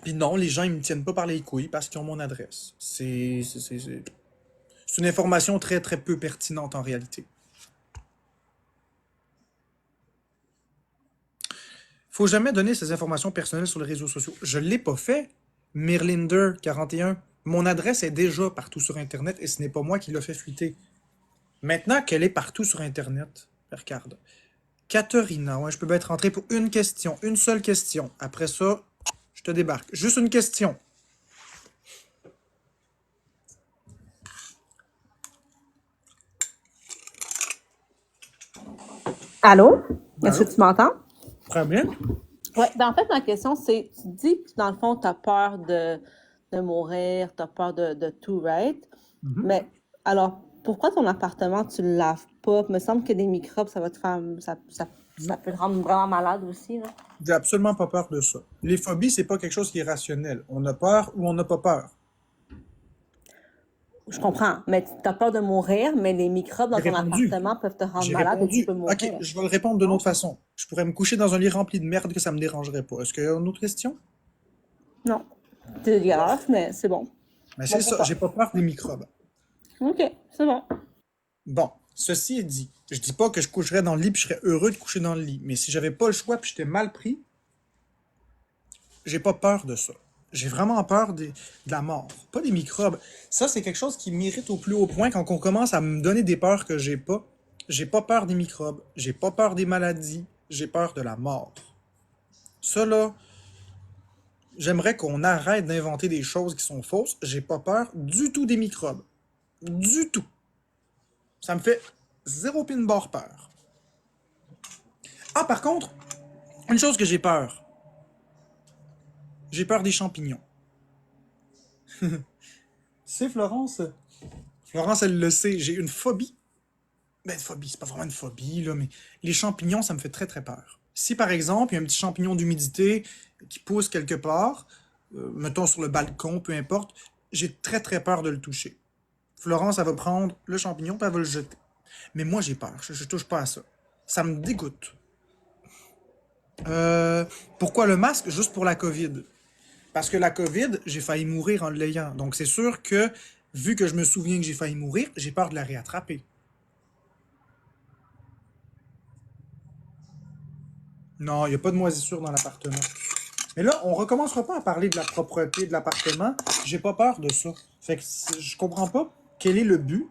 [SPEAKER 1] Puis non, les gens, ils me tiennent pas par les couilles parce qu'ils ont mon adresse. C'est une information très, très peu pertinente en réalité. Faut jamais donner ces informations personnelles sur les réseaux sociaux. Je l'ai pas fait. Mirlinder 41. Mon adresse est déjà partout sur Internet et ce n'est pas moi qui l'ai fait fuiter. Maintenant qu'elle est partout sur Internet, regarde. Katerina, ouais, je peux bien être rentré pour une question, une seule question. Après ça, je te débarque. Juste une question.
[SPEAKER 4] Allô? Est-ce
[SPEAKER 1] Allô?
[SPEAKER 4] que tu m'entends?
[SPEAKER 1] Très bien.
[SPEAKER 4] Oui, en fait, ma question, c'est, tu dis que dans le fond, tu as peur de mourir, tu as peur de tout, right? Mais alors, pourquoi ton appartement, tu le laves pas? Il me semble que des microbes, ça va te faire, ça peut te rendre vraiment malade aussi, là.
[SPEAKER 1] J'ai absolument pas peur de ça. Les phobies, c'est pas quelque chose qui est rationnel. On a peur ou on n'a pas peur.
[SPEAKER 4] Je comprends, mais tu as peur de mourir, mais les microbes dans
[SPEAKER 1] J'ai
[SPEAKER 4] ton
[SPEAKER 1] répondu.
[SPEAKER 4] appartement peuvent te rendre
[SPEAKER 1] J'ai
[SPEAKER 4] malade et tu
[SPEAKER 1] répondu.
[SPEAKER 4] peux
[SPEAKER 1] Ok,
[SPEAKER 4] mourir.
[SPEAKER 1] je vais le répondre d'une autre façon. Je pourrais me coucher dans un lit rempli de merde que ça me dérangerait pas. Est-ce qu'il y a une autre question?
[SPEAKER 4] Non, c'est dégueulasse, mais c'est bon.
[SPEAKER 1] Mais
[SPEAKER 4] Bon
[SPEAKER 1] c'est
[SPEAKER 4] pour
[SPEAKER 1] ça,
[SPEAKER 4] toi.
[SPEAKER 1] j'ai pas peur des microbes.
[SPEAKER 4] OK, c'est bon.
[SPEAKER 1] Bon, ceci est dit, je dis pas que je coucherais dans le lit puis je serais heureux de coucher dans le lit. Mais si j'avais pas le choix puis j'étais mal pris, j'ai pas peur de ça. J'ai vraiment peur de la mort, pas des microbes. Ça, c'est quelque chose qui m'irrite au plus haut point quand on commence à me donner des peurs que j'ai pas. J'ai pas peur des microbes, j'ai pas peur des maladies, j'ai peur de la mort. Ça, là, j'aimerais qu'on arrête d'inventer des choses qui sont fausses. J'ai pas peur du tout des microbes. Du tout. Ça me fait zéro pin barre peur. Ah, par contre, une chose que j'ai peur. J'ai peur des champignons. C'est Florence? Florence, elle le sait, j'ai une phobie. Ben, une phobie, c'est pas vraiment une phobie, là, mais les champignons, ça me fait très, très peur. Si, par exemple, il y a un petit champignon d'humidité qui pousse quelque part, mettons sur le balcon, peu importe, j'ai très, très peur de le toucher. Florence, elle va prendre le champignon et elle va le jeter. Mais moi, j'ai peur. Je touche pas à ça. Ça me dégoûte. Pourquoi le masque? Juste pour la COVID. Parce que la COVID, j'ai failli mourir en l'ayant. Donc, c'est sûr que, vu que je me souviens que j'ai failli mourir, j'ai peur de la réattraper. Non, il n'y a pas de moisissure dans l'appartement. Mais là, on recommencera pas à parler de la propreté de l'appartement. J'ai pas peur de ça. Fait que je comprends pas quel est le but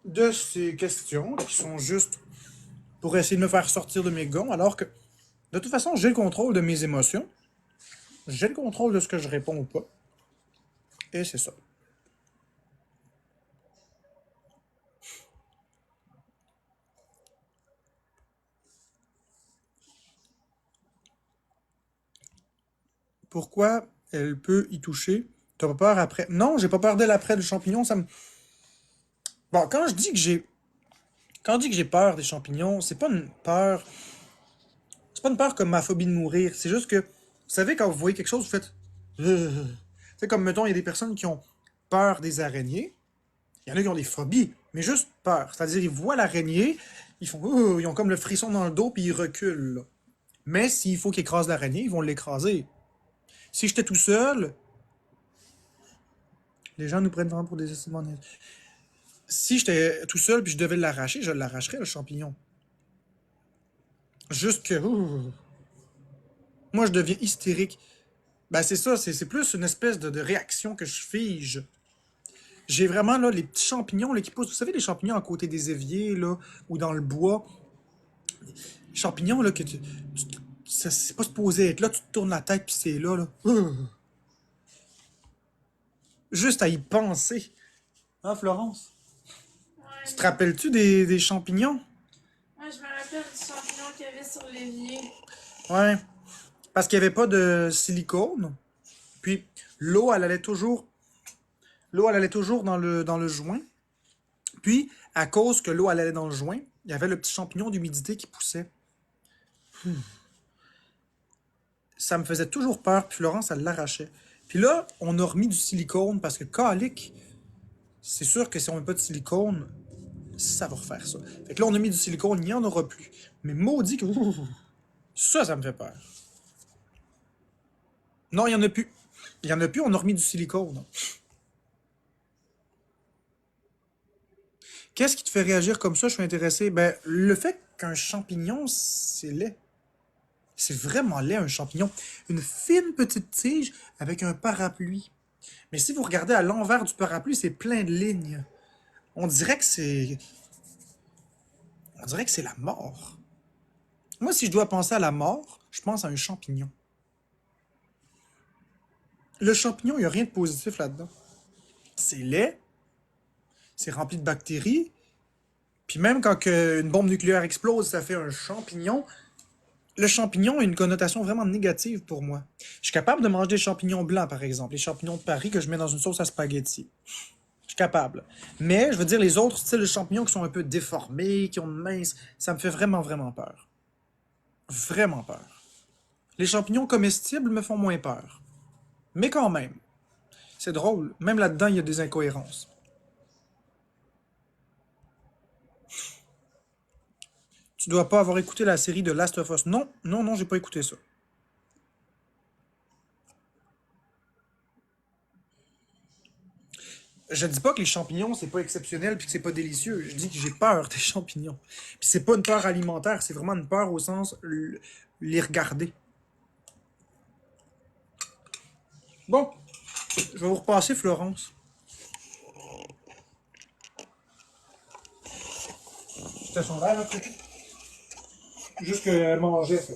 [SPEAKER 1] de ces questions qui sont juste pour essayer de me faire sortir de mes gonds, alors que, de toute façon, j'ai le contrôle de mes émotions. J'ai le contrôle de ce que je réponds ou pas. Et c'est ça. Pourquoi elle peut y toucher? T'as pas peur après? Non, j'ai pas peur d'elle après le champignon. Ça me... Bon, quand je dis que j'ai... Quand je dis que j'ai peur des champignons, c'est pas une peur... C'est pas une peur comme ma phobie de mourir. C'est juste que, vous savez, quand vous voyez quelque chose, vous faites... C'est comme, mettons, il y a des personnes qui ont peur des araignées. Il y en a qui ont des phobies, mais juste peur. C'est-à-dire, ils voient l'araignée, ils font... Ils ont comme le frisson dans le dos, puis ils reculent. Là. Mais s'il faut qu'ils écrasent l'araignée, ils vont l'écraser. Si j'étais tout seul... Les gens nous prennent vraiment pour des estimants. Si j'étais tout seul puis je devais l'arracher, je l'arracherais, le champignon. Juste que... Moi, je deviens hystérique. Ben, c'est ça, c'est plus une espèce de réaction que je fige. J'ai vraiment, là, les petits champignons là, qui poussent. Vous savez, les champignons à côté des éviers, là, ou dans le bois. Les champignons, là, que C'est pas supposé être là, tu te tournes la tête puis c'est là, là. Juste à y penser. Hein, Florence? Tu te rappelles-tu des champignons?
[SPEAKER 2] Ouais, je me rappelle du champignon qu'il y avait sur l'évier.
[SPEAKER 1] Ouais. Parce qu'il n'y avait pas de silicone. Puis l'eau, elle allait toujours. L'eau, elle allait toujours dans le joint. Puis, à cause que l'eau, elle allait dans le joint, il y avait le petit champignon d'humidité qui poussait. Ça me faisait toujours peur, puis Florence, elle l'arrachait. Puis là, on a remis du silicone parce que calique, c'est sûr que si on met pas de silicone, ça va refaire ça. Fait que là, on a mis du silicone, il n'y en aura plus. Mais maudit que ça me fait peur. Non, il n'y en a plus. Il n'y en a plus, on a remis du silicone. Qu'est-ce qui te fait réagir comme ça? Je suis intéressé. Ben, le fait qu'un champignon, c'est laid. C'est vraiment laid, un champignon. Une fine petite tige avec un parapluie. Mais si vous regardez à l'envers du parapluie, c'est plein de lignes. On dirait que c'est... On dirait que c'est la mort. Moi, si je dois penser à la mort, je pense à un champignon. Le champignon, il n'y a rien de positif là-dedans. C'est laid, c'est rempli de bactéries, puis même quand une bombe nucléaire explose, ça fait un champignon. Le champignon a une connotation vraiment négative pour moi. Je suis capable de manger des champignons blancs, par exemple, les champignons de Paris que je mets dans une sauce à spaghetti. Je suis capable. Mais, je veux dire, les autres styles de champignons qui sont un peu déformés, qui ont une mince, ça me fait vraiment, vraiment peur. Vraiment peur. Les champignons comestibles me font moins peur. Mais quand même, c'est drôle. Même là-dedans, il y a des incohérences. Tu dois pas avoir écouté la série de Last of Us. Non, non, non, j'ai pas écouté ça. Je dis pas que les champignons, c'est pas exceptionnel puis que c'est pas délicieux. Je dis que j'ai peur des champignons. Puis c'est pas une peur alimentaire, c'est vraiment une peur au sens les regarder. Bon, je vais vous repasser Florence. C'était son verre, après. Juste qu'elle mangeait, ça.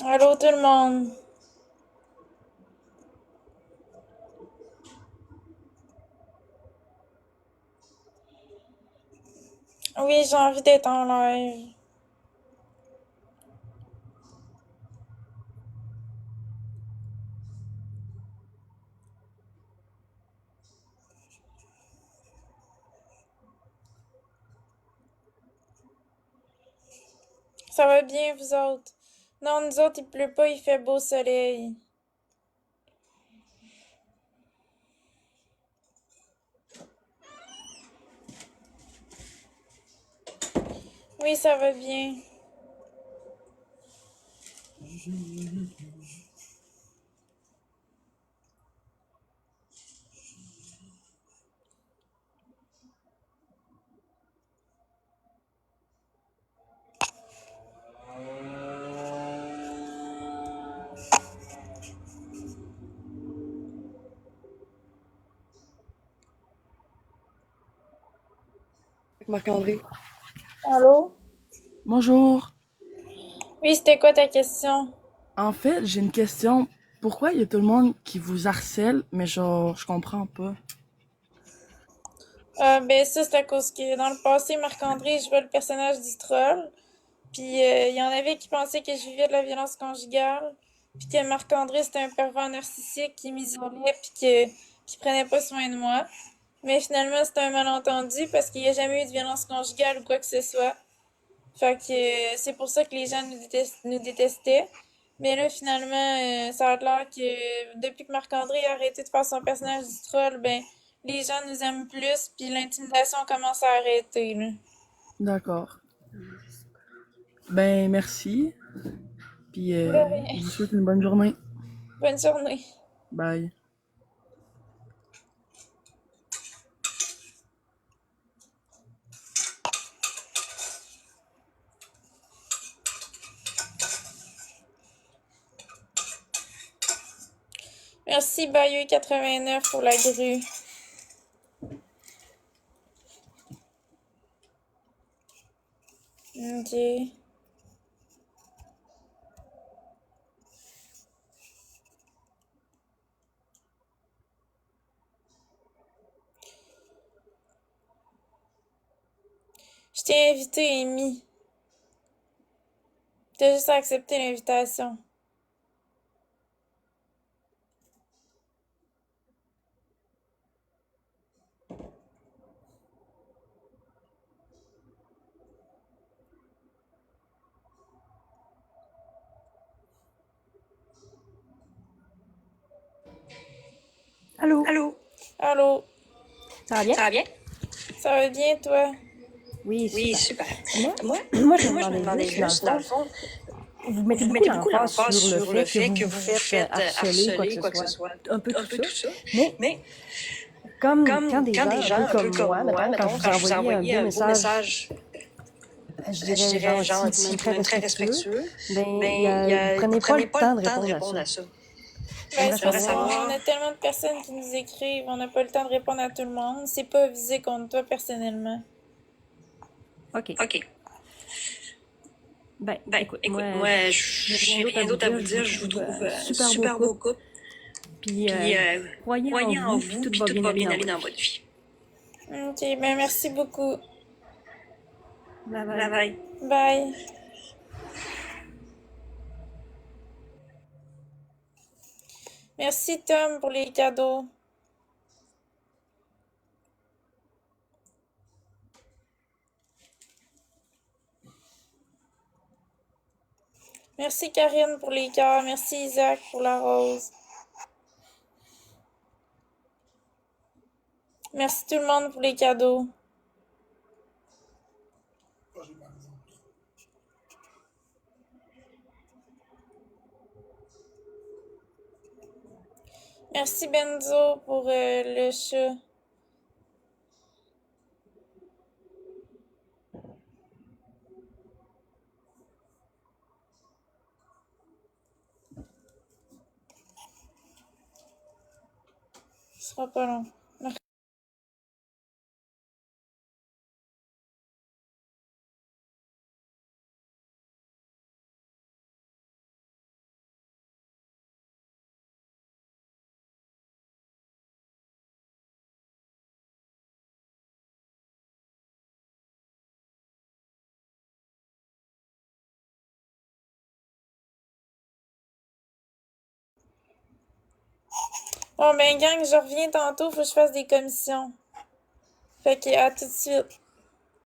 [SPEAKER 2] Allô tout le monde. Oui, j'ai envie d'être en live. Ça va bien, vous autres? Non, nous autres, il pleut pas, il fait beau soleil. Oui, ça va bien.
[SPEAKER 5] Marc-André.
[SPEAKER 2] Allô?
[SPEAKER 5] Bonjour.
[SPEAKER 2] Oui, c'était quoi ta question?
[SPEAKER 5] En fait, j'ai une question. Pourquoi il y a tout le monde qui vous harcèle, mais genre, je comprends pas.
[SPEAKER 2] Ben ça, c'est à cause que dans le passé, Marc-André jouait le personnage du troll. Puis il y en avait qui pensaient que je vivais de la violence conjugale. Puis que Marc-André, c'était un pervers narcissique qui m'isolait puis qui prenait pas soin de moi. Mais finalement, c'était un malentendu parce qu'il n'y a jamais eu de violence conjugale ou quoi que ce soit. Fait que c'est pour ça que les gens nous détestaient. Mais là, finalement, ça a l'air que depuis que Marc-André a arrêté de faire son personnage du troll, ben, les gens nous aiment plus, puis l'intimidation commence à arrêter, là.
[SPEAKER 5] D'accord. Ben, merci. Puis,
[SPEAKER 2] De rien.
[SPEAKER 5] je vous souhaite une bonne journée.
[SPEAKER 2] Bonne journée.
[SPEAKER 5] Bye.
[SPEAKER 2] Merci Bayeux89 pour la grue. Ok. Je t'ai invité, Amy. T'as juste à accepter l'invitation.
[SPEAKER 6] Allô?
[SPEAKER 2] Allô?
[SPEAKER 6] Ça va bien?
[SPEAKER 2] Ça va bien, toi?
[SPEAKER 6] Oui, super. Moi, je me
[SPEAKER 3] Moi, je me
[SPEAKER 6] demandais
[SPEAKER 3] demandais
[SPEAKER 6] juste, dans le fond, vous mettez
[SPEAKER 3] vous
[SPEAKER 6] beaucoup
[SPEAKER 3] mettez beaucoup
[SPEAKER 6] l'emphase
[SPEAKER 3] l'emphase
[SPEAKER 6] sur le fait que vous vous faites harceler,
[SPEAKER 3] harceler, quoi que ce soit.
[SPEAKER 6] un peu
[SPEAKER 3] Un
[SPEAKER 6] tout
[SPEAKER 3] peu
[SPEAKER 6] ça.
[SPEAKER 3] tout ça.
[SPEAKER 6] Mais
[SPEAKER 3] Mais
[SPEAKER 6] comme
[SPEAKER 3] comme
[SPEAKER 6] quand des
[SPEAKER 3] quand
[SPEAKER 6] gens
[SPEAKER 3] des
[SPEAKER 6] un
[SPEAKER 3] gens
[SPEAKER 6] peu comme moi,
[SPEAKER 3] moi,
[SPEAKER 6] mettons, quand
[SPEAKER 3] mettons,
[SPEAKER 6] je
[SPEAKER 3] quand
[SPEAKER 6] vous
[SPEAKER 3] je vous
[SPEAKER 6] envoyais un
[SPEAKER 3] envoyais
[SPEAKER 6] beau
[SPEAKER 3] un beau
[SPEAKER 6] message,
[SPEAKER 3] message,
[SPEAKER 6] je
[SPEAKER 3] je
[SPEAKER 6] dirais
[SPEAKER 3] dirais
[SPEAKER 6] gentil,
[SPEAKER 3] gentil,
[SPEAKER 6] même très respectueux, ben, vous
[SPEAKER 3] vous
[SPEAKER 6] prenez pas
[SPEAKER 3] prenez
[SPEAKER 6] le
[SPEAKER 3] pas
[SPEAKER 6] temps
[SPEAKER 3] le
[SPEAKER 6] de
[SPEAKER 3] temps de
[SPEAKER 6] répondre à
[SPEAKER 3] répondre
[SPEAKER 6] ça.
[SPEAKER 3] à ça.
[SPEAKER 6] J'aimerais
[SPEAKER 2] C'est parce
[SPEAKER 6] savoir,
[SPEAKER 2] qu'on a tellement de personnes qui nous écrivent, on n'a pas le temps de répondre à tout le monde. C'est pas visé contre toi personnellement.
[SPEAKER 6] OK.
[SPEAKER 3] OK.
[SPEAKER 6] Ben,
[SPEAKER 3] Écoute,
[SPEAKER 6] moi,
[SPEAKER 3] moi,
[SPEAKER 6] j'ai
[SPEAKER 3] j'ai rien d'autre à vous dire. Je vous trouve
[SPEAKER 6] super beau couple.
[SPEAKER 3] Puis,
[SPEAKER 6] Croyez
[SPEAKER 3] croyez
[SPEAKER 6] en
[SPEAKER 3] en
[SPEAKER 6] vous,
[SPEAKER 3] vous,
[SPEAKER 6] puis
[SPEAKER 3] puis
[SPEAKER 6] tout
[SPEAKER 3] tout
[SPEAKER 6] va
[SPEAKER 3] va
[SPEAKER 6] bien
[SPEAKER 3] bien
[SPEAKER 6] aller
[SPEAKER 3] aller
[SPEAKER 6] dans
[SPEAKER 3] dans
[SPEAKER 6] votre
[SPEAKER 3] votre vie.
[SPEAKER 2] Ok, ben merci beaucoup.
[SPEAKER 6] vie. Bye
[SPEAKER 3] Bye
[SPEAKER 6] bye.
[SPEAKER 3] bye.
[SPEAKER 2] Bye. Merci Tom pour les cadeaux. Merci Karine pour les cœurs. Merci Isaac pour la rose. Merci tout le monde pour les cadeaux. Merci Benzo pour le chat. Ce sera pas long. Bon ben gang, je reviens tantôt, faut que je fasse des commissions. Fait que à tout de suite.